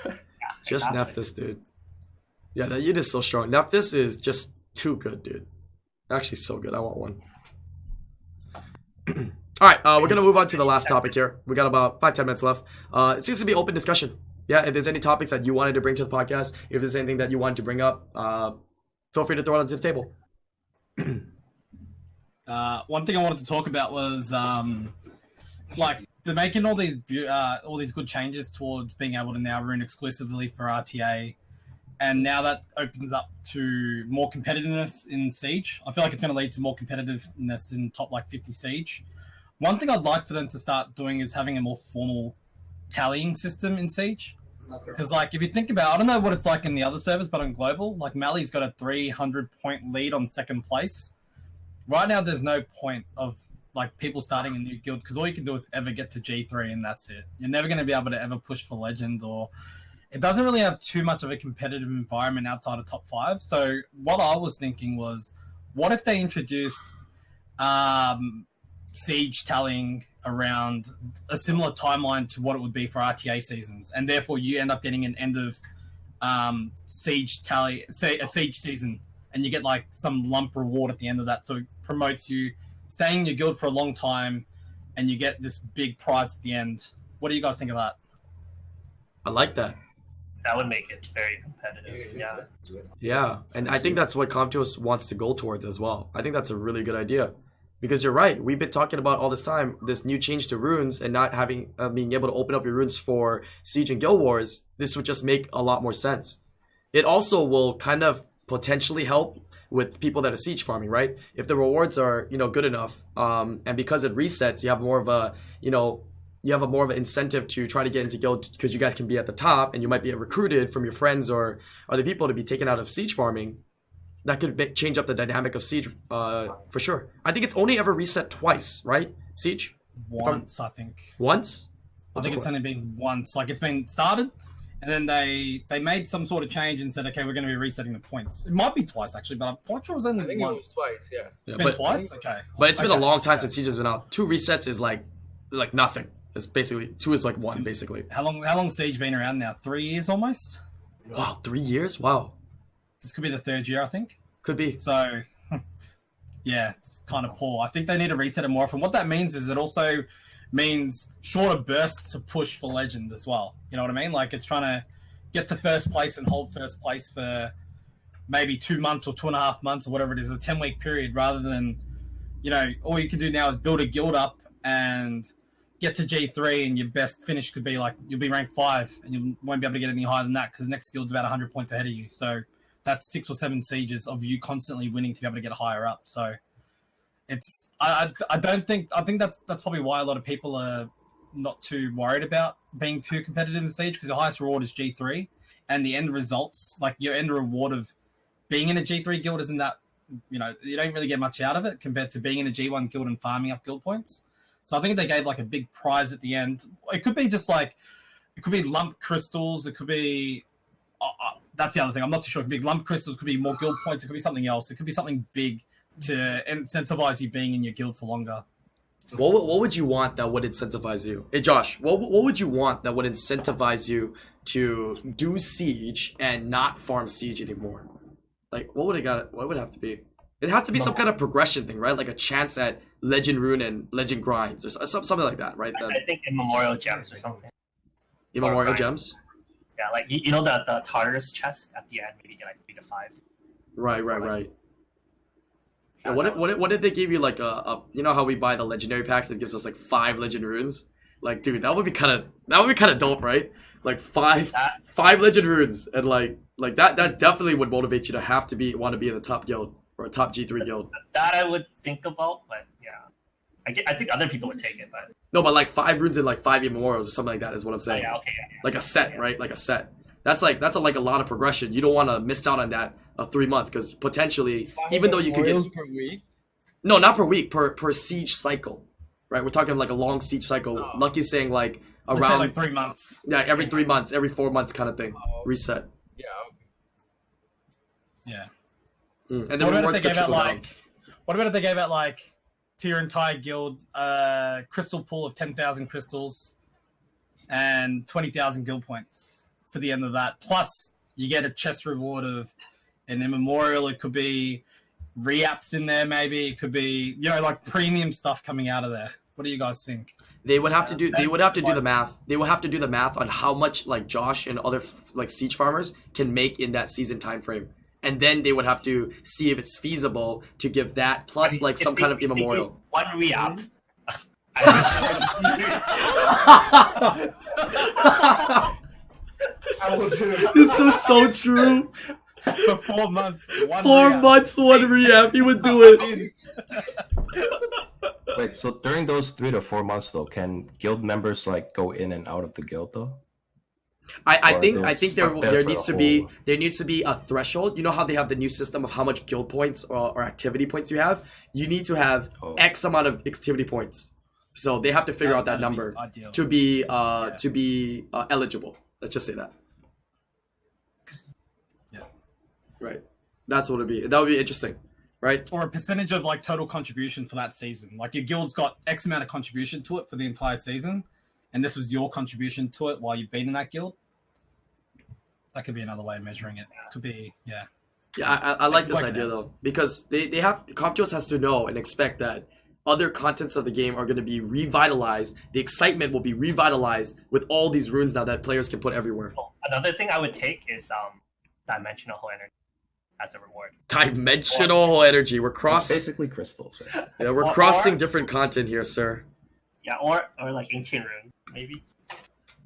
S1: Just Nephthys, dude. Yeah, that unit is so strong. Nephthys is just too good, dude. Actually, so good. I want one. All right, we're gonna move on to the last topic here. We got about 5-10 minutes left. It seems to be open discussion. Yeah, if there's any topics that you wanted to bring to the podcast, if there's anything that you wanted to bring up, feel free to throw it onto the table.
S3: One thing I wanted to talk about was like they're making all these good changes towards being able to now rune exclusively for RTA, and now that opens up to more competitiveness in Siege. I feel like it's going to lead to more competitiveness in top like 50 Siege. One thing I'd like for them to start doing is having a more formal tallying system in Siege. Because, like, if you think about, I don't know what it's like in the other servers, but on global, like, Mali's got a 300-point lead on second place. Right now, there's no point of, like, people starting a new guild, because all you can do is ever get to G3, and that's it. You're never going to be able to ever push for Legend, or it doesn't really have too much of a competitive environment outside of top 5. So what I was thinking was, what if they introduced Siege tallying around a similar timeline to what it would be for RTA seasons, and therefore you end up getting an end of Siege tally, say a Siege season, and you get like some lump reward at the end of that, so it promotes you staying in your guild for a long time, and you get this big prize at the end. What do you guys think of that?
S1: I like that.
S5: That would make it very competitive.
S1: Yeah, and I think that's what Comtuos wants to go towards as well. I think that's a really good idea. Because you're right, we've been talking about all this time, this new change to runes and not having being able to open up your runes for Siege and Guild Wars. This would just make a lot more sense. It also will kind of potentially help with people that are Siege farming, right? If the rewards are, good enough, and because it resets, you have more of a, more of an incentive to try to get into Guild because you guys can be at the top and you might be recruited from your friends or other people to be taken out of Siege farming. That could change up the dynamic of Siege for sure. I think it's only ever reset twice, right? Siege?
S3: Once, I think.
S1: Once?
S3: I think it's only been once. Like, it's been started, and then they made some sort of change and said, okay, we're going to be resetting the points. It might be twice, actually, but I'm quite sure it was only
S4: I think
S3: once.
S4: it was twice, yeah.
S3: It's been twice? Okay.
S1: But it's been a long time since Siege has been out. 2 resets is like nothing. It's basically 2 is like 1, basically.
S3: How long Siege been around now? 3 years almost?
S1: Wow, 3 years? Wow.
S3: This could be the 3rd year, I think.
S1: Could be.
S3: So, yeah, it's kind of poor. I think they need to reset it more often. What that means is it also means shorter bursts to push for Legend as well. You know what I mean? Like, it's trying to get to first place and hold first place for maybe 2 months or 2.5 months or whatever it is, a 10-week period, rather than, all you can do now is build a guild up and get to G3, and your best finish could be like, you'll be ranked 5 and you won't be able to get any higher than that because the next guild's about 100 points ahead of you. So that's 6 or 7 sieges of you constantly winning to be able to get higher up. So it's, I think that's probably why a lot of people are not too worried about being too competitive in Siege, because the highest reward is G3, and the end results, like your end reward of being in a G3 guild isn't that, you don't really get much out of it compared to being in a G1 guild and farming up guild points. So I think they gave like a big prize at the end. It could be just like, it could be lump crystals. It could be, that's the other thing. I'm not too sure. It could be lump crystals. It could be more guild points. It could be something else. It could be something big to incentivize you being in your guild for longer.
S1: What would you want that would incentivize you? Hey Josh, what would you want that would incentivize you to do Siege and not farm Siege anymore? Like, what would it have to be? It has to be some kind of progression thing, right? Like a chance at Legend Rune and Legend Grinds or something like that, right?
S5: I think Immemorial Gems or something.
S1: Immemorial Gems?
S5: Yeah, like you know the Tartarus chest at the end, maybe get like 3 to 5.
S1: Right. Yeah, what if they gave you like a you know how we buy the legendary packs that gives us like 5 legend runes? Like, dude, that would be kind of dope, right? Like five legend runes, and like that definitely would motivate you to want to be in the top guild or a top G3 guild.
S5: That I would think about, but yeah, I think other people would take it, but
S1: No, but like 5 runes and like 5 immemorials or something like that is what I'm saying.
S5: yeah, okay,
S1: Like a set, right? Like a set. That's like a lot of progression. You don't want to miss out on that of 3 months because potentially, even though you could get
S4: per week.
S1: no, not per week, per siege cycle, right? We're talking like a long siege cycle.
S4: Oh.
S1: Lucky's saying like
S3: Let's say
S1: around
S3: like 3 months.
S1: yeah, every 3 months, every 4 months kind of thing,
S4: Oh.
S1: reset.
S4: Yeah.
S3: Yeah.
S1: And the
S3: What about
S1: rewards
S3: if they
S1: could
S3: gave out
S1: trickle down.
S3: like? What about if they gave out like to your entire guild crystal pool of 10,000 crystals and 20,000 guild points for the end of that? Plus, you get a chest reward of an immemorial. It could be re-apps in there, maybe. It could be like premium stuff coming out of there. What do you guys think?
S1: They would have to do. They would have to do the
S3: Plus-
S1: math. They would have to do the math on how much like Josh and other like siege farmers can make in that season time frame, and then they would have to see if it's feasible to give that plus like some kind of immemorial.
S5: One re-up.
S6: I will do it.
S1: This is so true.
S3: For 4 months.
S1: 4 months, 1 re-app. He would do it.
S2: Wait, so during those 3 to 4 months though, can guild members like go in and out of the guild though?
S1: I
S2: Or
S1: think
S2: they're
S1: there
S2: stuck there
S1: there
S2: for
S1: needs
S2: the
S1: to be
S2: whole-
S1: there needs to be a threshold. You know how they have the new system of how much guild points or activity points you have. You need to have
S2: Oh.
S1: X amount of activity points. So they have to figure out that
S3: That'd be
S1: number
S3: ideal.
S1: to be eligible. Let's just say that.
S3: Yeah.
S1: Right. That's what it'd be. That would be interesting, right?
S3: Or a percentage of like total contribution for that season. Like your guild's got X amount of contribution to it for the entire season, and this was your contribution to it while you've been in that guild. That could be another way of measuring it. Could be, yeah.
S1: Yeah, I like this
S3: Like
S1: idea
S3: that.
S1: though because they have Comptos has to know and expect that other contents of the game are going to be revitalized. The excitement will be revitalized with all these runes now that players can put everywhere.
S5: Oh, another thing I would take is dimensional whole energy as a reward.
S1: Dimensional energy. We're
S2: It's basically crystals, right?
S1: Yeah, we're
S5: Or-
S1: crossing
S5: or-
S1: different content here, sir.
S5: Yeah, or like ancient runes, maybe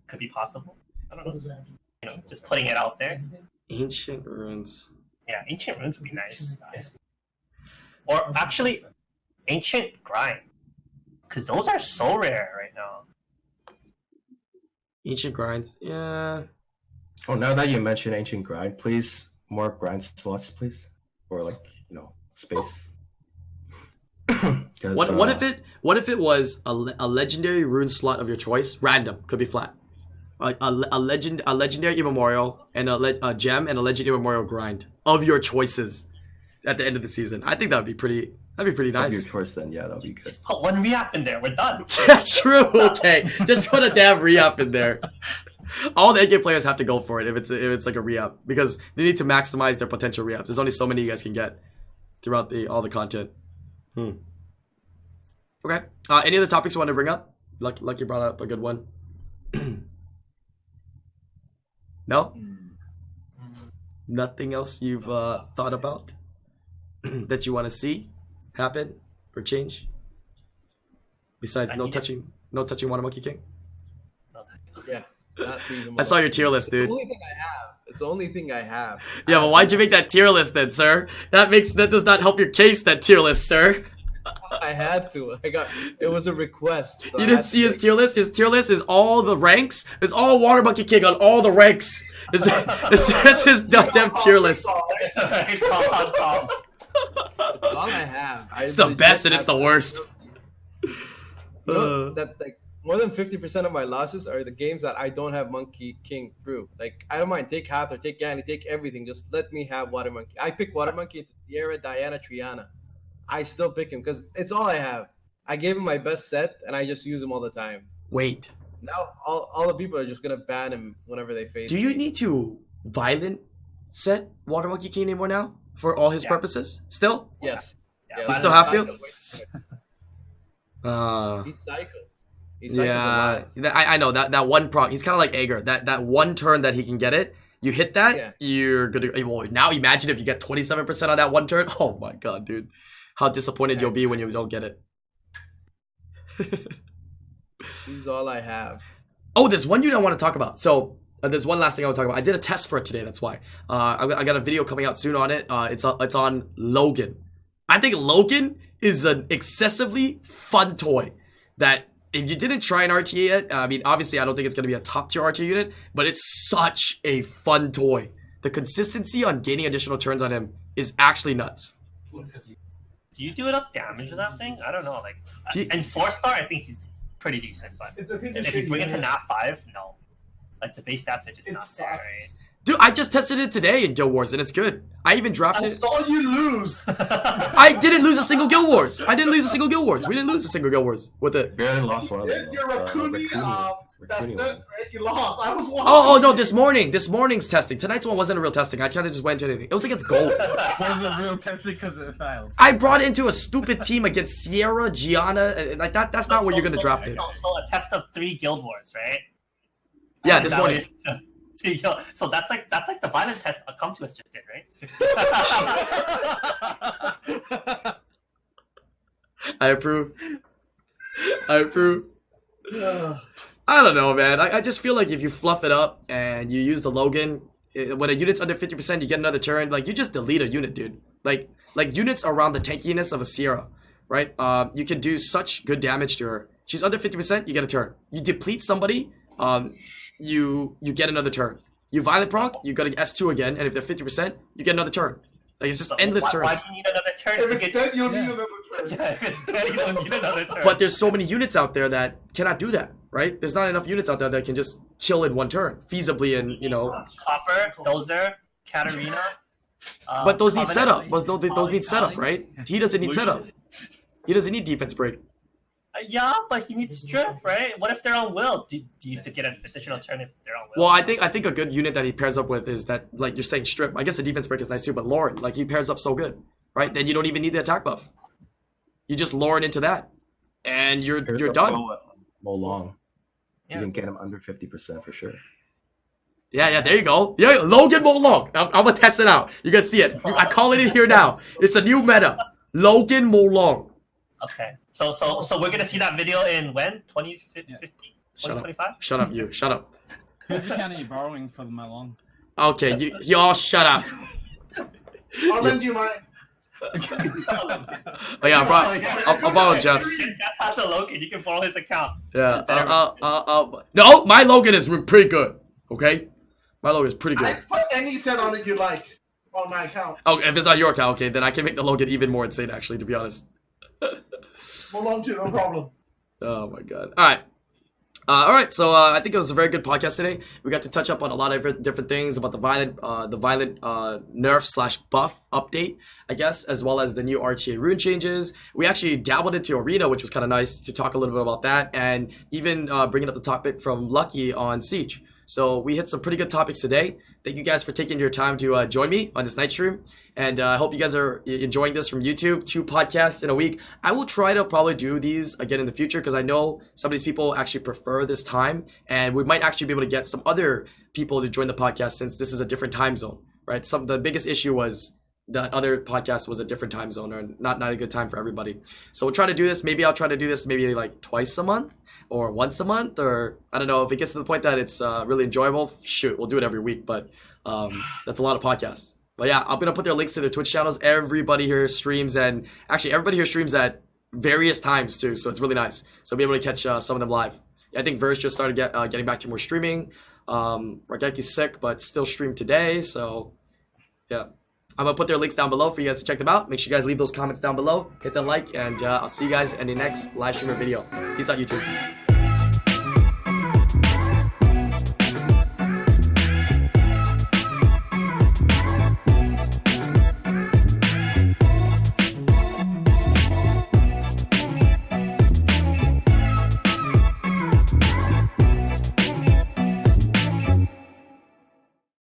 S5: could be possible. I don't
S6: What
S5: know.
S6: does that mean?
S5: Just putting it out there.
S1: Ancient runes.
S5: Yeah, ancient runes would be nice. Or actually, ancient grind, because those are so rare right now.
S1: Ancient grinds. Yeah.
S2: Oh, now that you mention ancient grind, please more grind slots, please, or like space. 'Cause,
S1: What if it was a legendary rune slot of your choice, random, could be flat, like a legendary immemorial and a gem and a legend immemorial grind of your choices at the end of the season? I think that'd be pretty
S2: of your
S1: nice.
S2: choice? Then yeah, that'll be good.
S5: Just put one re-app in there. We're done.
S1: That's true. Okay, just put a damn re-up in there. All the AK players have to go for it if it's like a re-up because they need to maximize their potential re-ups. There's only so many you guys can get throughout all the content. Okay. Any other topics you want to bring up? Lucky brought up a good one. No? Nothing else you've thought about that you want to see happen or change? Besides no touching Water Monkey King?
S4: Yeah. Not being
S1: I saw your tier list,
S4: It's
S1: dude.
S4: the only thing I have. It's the only thing I have.
S1: Yeah, but why'd you make that tier list then, sir? That does not help your case, that tier list, sir.
S4: I had to. It was a request. So
S1: You
S4: I
S1: didn't
S4: had
S1: see
S4: to
S1: his tier list? His tier list is all the ranks. It's all Water Monkey King on all the ranks. It's his damn tier list.
S5: Right, Tom.
S4: It's all I have.
S1: It's the best and it's the worst.
S4: You know, that like more than 50% of my losses are the games that I don't have Monkey King through. Like I don't mind, take Hathor, take Yanni, take everything. Just let me have Water Monkey. I pick Water Monkey into Sierra, Diana, Triana. I still pick him because it's all I have. I gave him my best set and I just use him all the time.
S1: Wait,
S4: Now all the people are just gonna ban him whenever they face.
S1: do you
S4: me.
S1: need to violent set Water Monkey King anymore now for all his
S5: Yeah.
S1: purposes? Still?
S4: Yes.
S5: Yeah,
S4: Yeah,
S5: you
S1: still have to?
S4: cycles.
S1: Uh,
S4: He cycles. He cycles a lot.
S1: I know that one proc. He's kind of like Agar. That one turn that he can get it. You hit that,
S4: Yeah.
S1: you're gonna. Well, now imagine if you get 27% on that one turn. Oh my god, dude, how disappointed you'll be when you don't get it.
S4: This is all I have.
S1: Oh, there's one unit I want to talk about. So there's one last thing I want to talk about. I did a test for it today. That's why. I got a video coming out soon on it. It's on Logan. I think Logan is an excessively fun toy that if you didn't try an RTA yet, I mean, obviously I don't think it's going to be a top tier RTA unit, but it's such a fun toy. The consistency on gaining additional turns on him is actually nuts.
S5: Do you do enough damage to that thing? I don't know. Like,
S1: He-
S5: in 4-star, I think he's pretty decent, but
S6: It's a piece of
S5: if
S6: shit.
S5: you bring it to
S6: unit.
S5: Nat 5, no. Like, the base stats are just
S6: It
S5: not there, right?
S6: sucks.
S1: Dude, I just tested it today in Guild Wars and it's good. I even dropped
S6: I
S1: it.
S6: saw you lose.
S1: I didn't lose a single Guild Wars. We didn't lose a single Guild Wars with it.
S2: Barely lost one of them.
S6: Your Rakuni, that's
S2: Rakuni
S6: it,
S2: one.
S6: right? You lost. I was watching.
S1: Oh no, this morning's testing. Tonight's one wasn't a real testing. I kind of just went to anything. It was against gold.
S3: Was it real testing because it failed?
S1: I brought it into a stupid team against Sierra, Gianna, and like that. That's not where you're gonna draft it.
S5: So a test of 3 Guild Wars, right?
S1: Yeah, this
S5: That
S1: morning.
S5: was- So that's like the violent test Come To Us just did, right?
S1: I approve. I approve.
S6: Ugh.
S1: I don't know, man. I just feel like if you fluff it up and you use the Logan, when a unit's under 50%, you get another turn. Like you just delete a unit, dude. Like units around the tankiness of a Sierra, right? You can do such good damage to her. She's under 50%, you get a turn. You deplete somebody, you get another turn. You violent proc, you go to S2 again, and if they're 50%, you get another turn. Like it's just endless
S5: why,
S1: turns.
S5: Why do you need another turn?
S6: If
S5: you
S6: it's
S5: get-
S6: dead, you'll need
S3: Yeah.
S6: another turn.
S5: Yeah, if it's dead, you don't need another turn.
S1: But there's so many units out there that cannot do that, right? There's not enough units out there that can just kill in one turn, feasibly, and
S5: Copper, Dozer, Katarina.
S1: But those need
S5: Covenant.
S1: setup. Those need setup, right? He doesn't need setup. He doesn't need defense break.
S5: Yeah, but he needs strip, right? What if they're on will? Do you have to get an additional turn if they're on will?
S1: Well, I think a good unit that he pairs up with is that, like you're saying, strip. I guess the defense break is nice too, but Lauren, like he pairs up so good, right? Then you don't even need the attack buff. You just Lauren into that, and you're done.
S2: Mo Long.
S5: Yeah,
S2: You can get him under 50% for sure.
S1: Yeah, there you go. Yeah, Logan Molong. I'm gonna test it out. You guys see it. I call it in here now. It's a new meta. Logan Molong.
S5: Okay. So we're gonna see that video in when? 2050?
S1: Shut up.
S5: 2025?
S1: Shut up, you. Shut up.
S3: Whose account are you borrowing for the Malong?
S1: Okay, you all shut up.
S6: I'll lend you mine.
S1: Oh yeah, I'll borrow Jeff's.
S5: Jeff has a Logan. You can borrow his account.
S1: Yeah. No, my Logan is pretty good. Okay, my Logan is pretty
S6: I
S1: good.
S6: put any set on it you like on my account.
S1: Oh, if it's on your account, okay, then I can make the Logan even more insane. Actually, to be honest.
S6: Belong to, no problem.
S1: Oh my god. All right. So I think it was a very good podcast today. We got to touch up on a lot of different things about the violent nerf / buff update, I guess, as well as the new RTA Rune changes. We actually dabbled into Arena, which was kind of nice to talk a little bit about that, and even bringing up the topic from Lucky on Siege. So we hit some pretty good topics today. Thank you guys for taking your time to join me on this night stream. And I hope you guys are enjoying this from YouTube. 2 podcasts in a week. I will try to probably do these again in the future because I know some of these people actually prefer this time. And we might actually be able to get some other people to join the podcast since this is a different time zone, right? The biggest issue was that other podcast was a different time zone or not a good time for everybody. So we'll try to do this. Maybe I'll try to do this maybe like twice a month or once a month, or I don't know. If it gets to the point that it's really enjoyable, shoot, we'll do it every week. But that's a lot of podcasts. But yeah, I'm going to put their links to their Twitch channels. Everybody here streams, and actually everybody here streams at various times too. So it's really nice. So I'll be able to catch some of them live. I think Verge just started getting back to more streaming. Rageki's sick, but still streamed today. So yeah. I'm going to put their links down below for you guys to check them out. Make sure you guys leave those comments down below. Hit that like, and I'll see you guys in the next live stream or video. Peace out, YouTube.